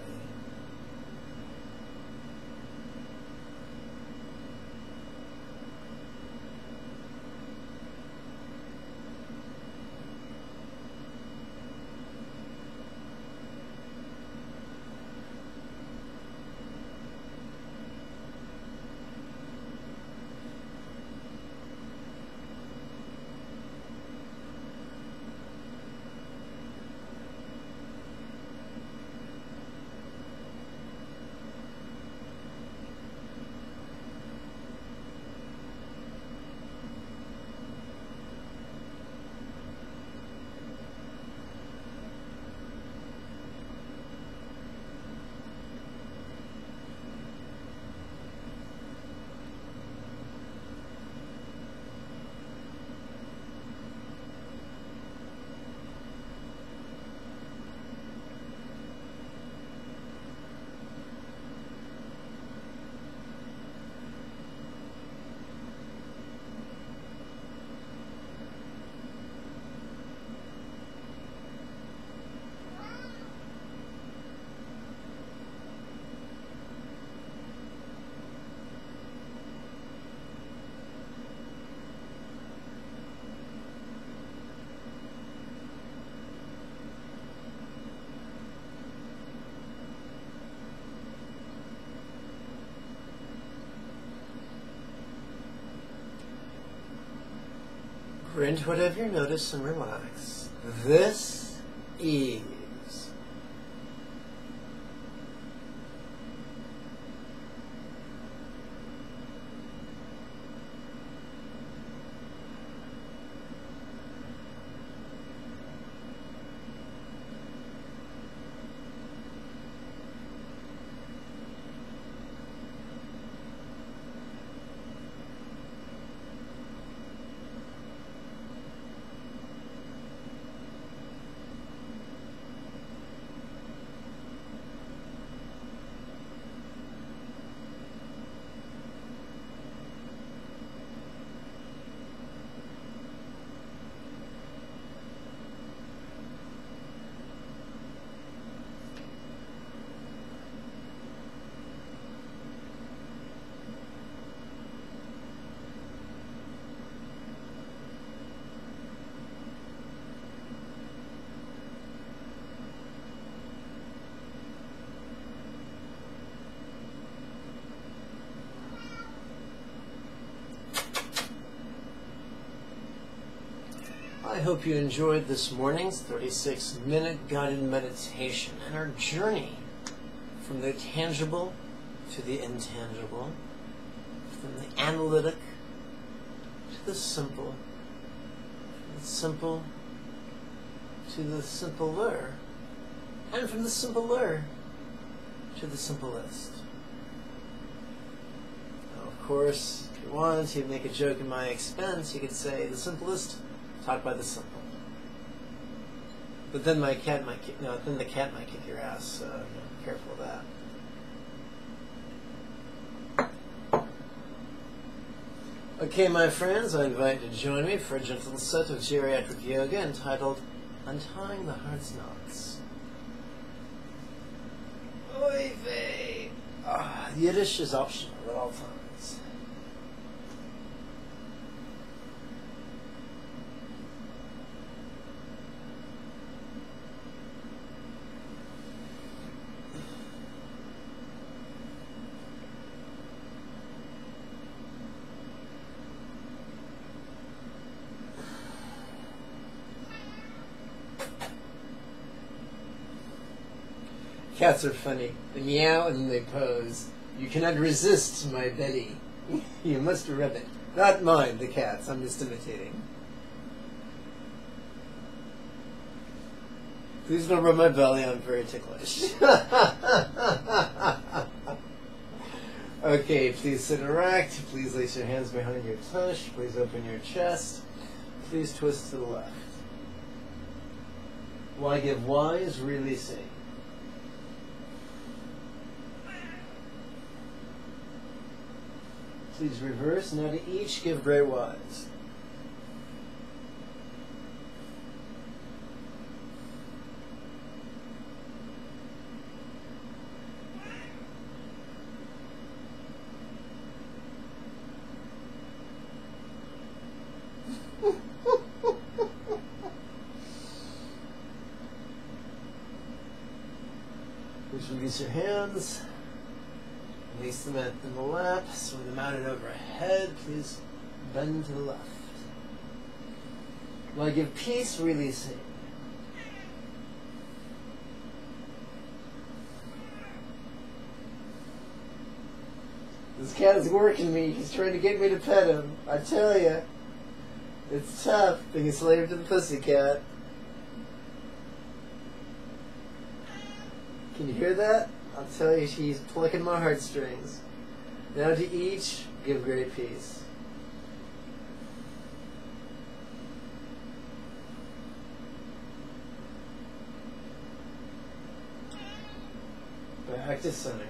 Grin to whatever you notice and relax. This ease. I hope you enjoyed this morning's 36-minute guided meditation and our journey from the tangible to the intangible, from the analytic to the simple, from the simple to the simpler, and from the simpler to the simplest. Now, of course, if you wanted to make a joke in my expense, you could say the simplest taught by the simple. But then the cat might kick your ass, so be careful of that. Okay, my friends, I invite you to join me for a gentle set of geriatric yoga entitled Untying the Heart's Knots. Oy vey! Yiddish is optional at all times. Cats are funny. They meow and they pose. You cannot resist my belly. You must rub it. Not mine, the cats. I'm just imitating. Please don't rub my belly. I'm very ticklish. Okay, please sit erect. Please place your hands behind your tush. Please open your chest. Please twist to the left. Why give wise, releasing. Please reverse. Now to each give great wise. Please release your hands. Release them in the lap, swing them out and overhead. Please bend to the left. While I give peace, releasing. This cat is working me. He's trying to get me to pet him. I tell you, it's tough being a slave to the pussycat. Can you hear that? I'll tell you, she's plucking my heartstrings. Now to each, give great peace. Back to center.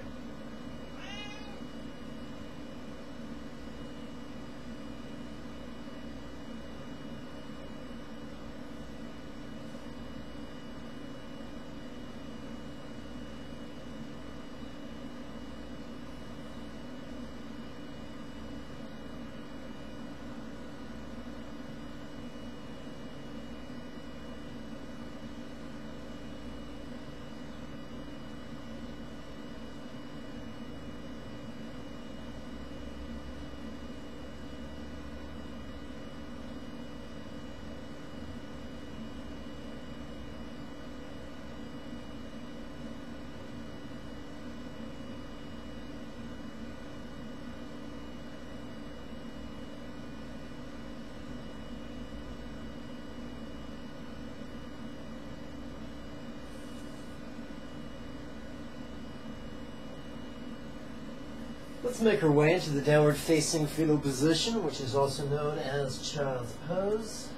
Let's make our way into the downward facing fetal position, which is also known as child's pose.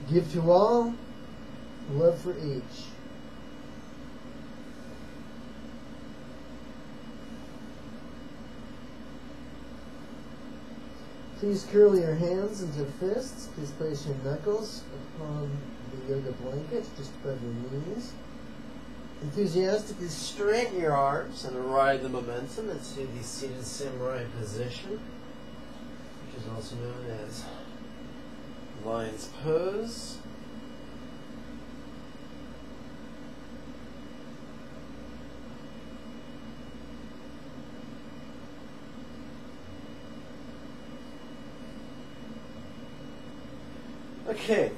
Give to all, love for each. Please curl your hands into fists. Please place your knuckles upon the yoga blanket just above your knees. Enthusiastically straighten your arms and ride the momentum into the seated samurai position, which is also known as lion's pose. Okay.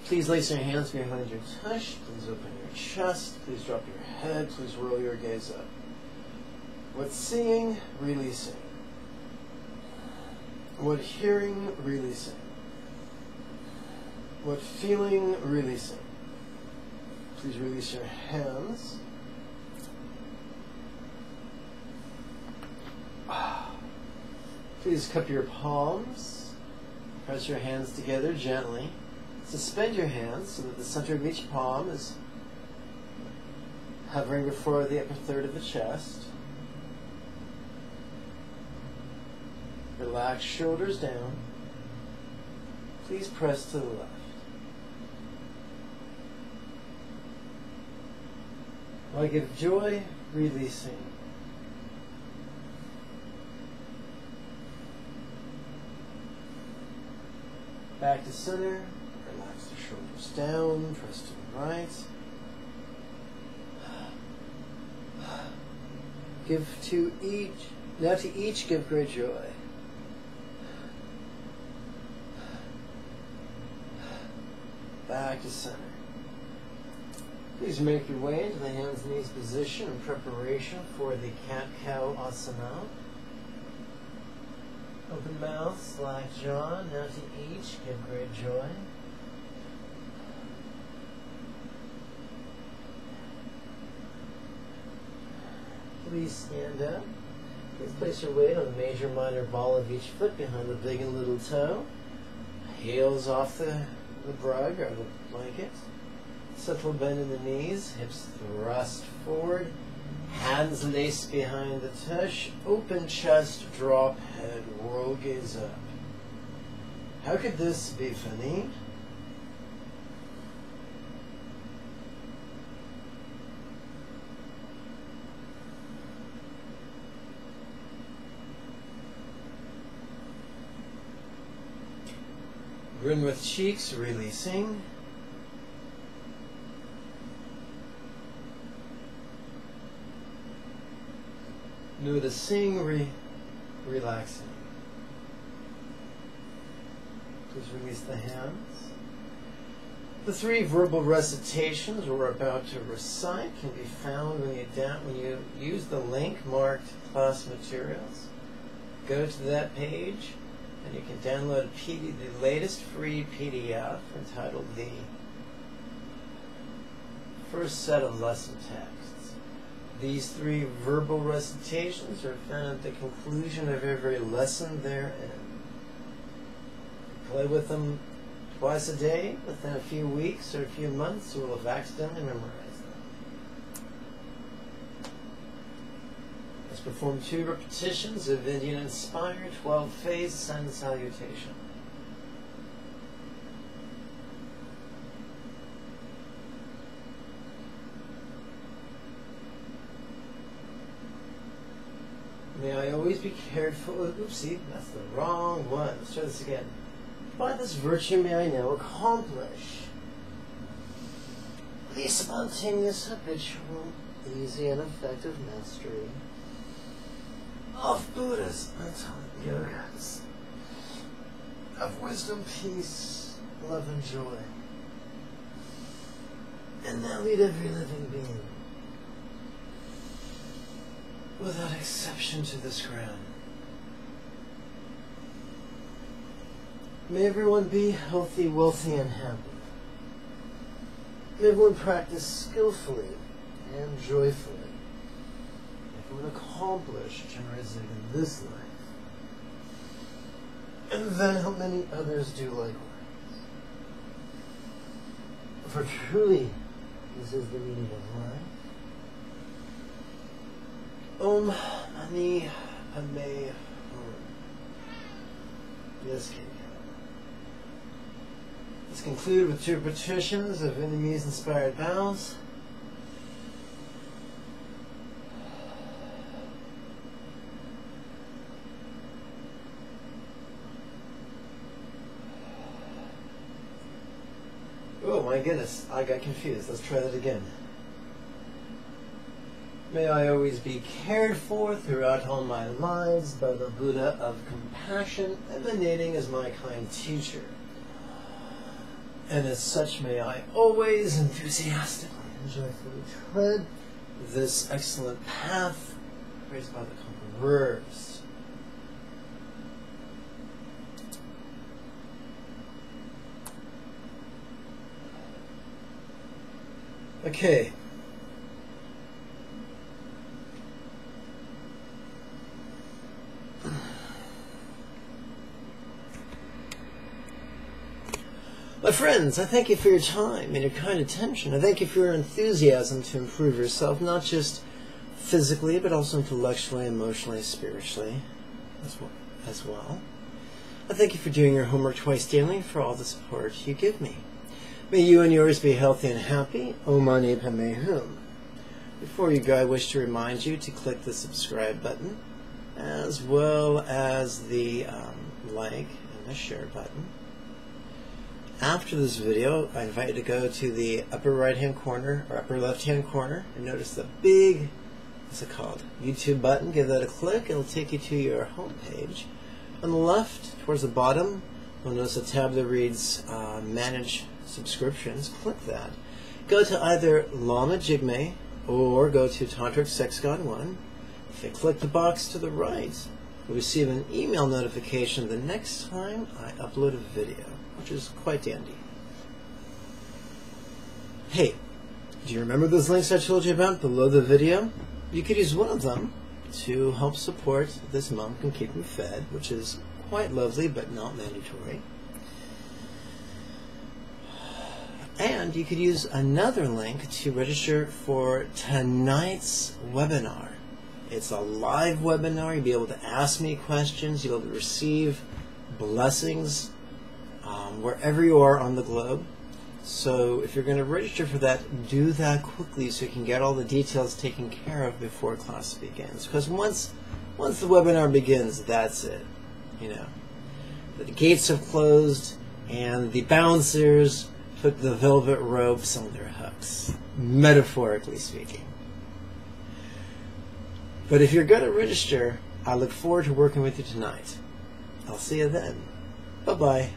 Please place your hands behind your tush. Please open your chest. Please drop your head. Please roll your gaze up. What seeing, releasing. What hearing, releasing. What feeling, releasing. Please release your hands. Please cup your palms. Press your hands together gently. Suspend your hands so that the center of each palm is hovering before the upper third of the chest. Relax shoulders down. Please press to the left. While I give joy, releasing. Back to center. Relax the shoulders down. Press to the right. Now to each give great joy. Back to center. Please make your way into the hands and knees position in preparation for the cat-cow asana. Open mouth, slack jaw. Now to each give great joy. Please stand up. Please place your weight on the major minor ball of each foot behind the big and little toe. Heels off the rug or the blanket. Subtle bend in the knees, hips thrust forward, hands laced behind the tush, open chest, drop head, roll gaze up. How could this be funny? Grin with cheeks releasing. Noticing, relaxing. Please release the hands. The 3 verbal recitations we're about to recite can be found when you use the link marked class materials. Go to that page and you can download the latest free PDF entitled The First Set of Lesson Texts. These 3 verbal recitations are found at the conclusion of every lesson therein. Play with them twice a day. Within a few weeks or a few months, you will have accidentally memorized them. Let's perform 2 repetitions of Indian-inspired 12-phase sun salutation. May I always be careful. Oopsie, that's the wrong one. Let's try this again. By this virtue may I now accomplish the spontaneous, habitual, easy, and effective mastery of Buddha's mental yogas, of wisdom, peace, love, and joy, and now lead every living being without exception to this ground. May everyone be healthy, wealthy, and happy. May everyone practice skillfully and joyfully. May everyone accomplish generously in this life. And then help many others do likewise. For truly, this is the meaning of life. Om Mani Padme Hum. Yes, King. Let's conclude with 2 repetitions of Vietnamese-inspired bows. Oh my goodness, I got confused. Let's try that again. May I always be cared for throughout all my lives by the Buddha of compassion emanating as my kind teacher. And as such, may I always enthusiastically and joyfully tread this excellent path raised by the conquerors. Okay. My friends, I thank you for your time and your kind attention. I thank you for your enthusiasm to improve yourself, not just physically, but also intellectually, emotionally, spiritually as well. I thank you for doing your homework twice daily, for all the support you give me. May you and yours be healthy and happy. Om Mani Padme Hum. Before you go, I wish to remind you to click the subscribe button, as well as the like and the share button. After this video, I invite you to go to the upper right-hand corner or upper left-hand corner and notice the big, what's it called, YouTube button. Give that a click. It'll take you to your home page. On the left, towards the bottom, you'll notice a tab that reads Manage Subscriptions. Click that. Go to either Lama Jigme or go to Tantric Sex God 1. If you click the box to the right, you'll receive an email notification the next time I upload a video, which is quite dandy. Hey, do you remember those links I told you about below the video? You could use one of them to help support this monk and keep him fed, which is quite lovely but not mandatory. And you could use another link to register for tonight's webinar. It's a live webinar. You'll be able to ask me questions. You'll be able to receive blessings wherever you are on the globe. So if you're going to register for that, do that quickly so you can get all the details taken care of before class begins. Because once the webinar begins, that's it. You know, the gates have closed and the bouncers put the velvet ropes on their hooks, metaphorically speaking. But if you're going to register, I look forward to working with you tonight. I'll see you then. Bye-bye.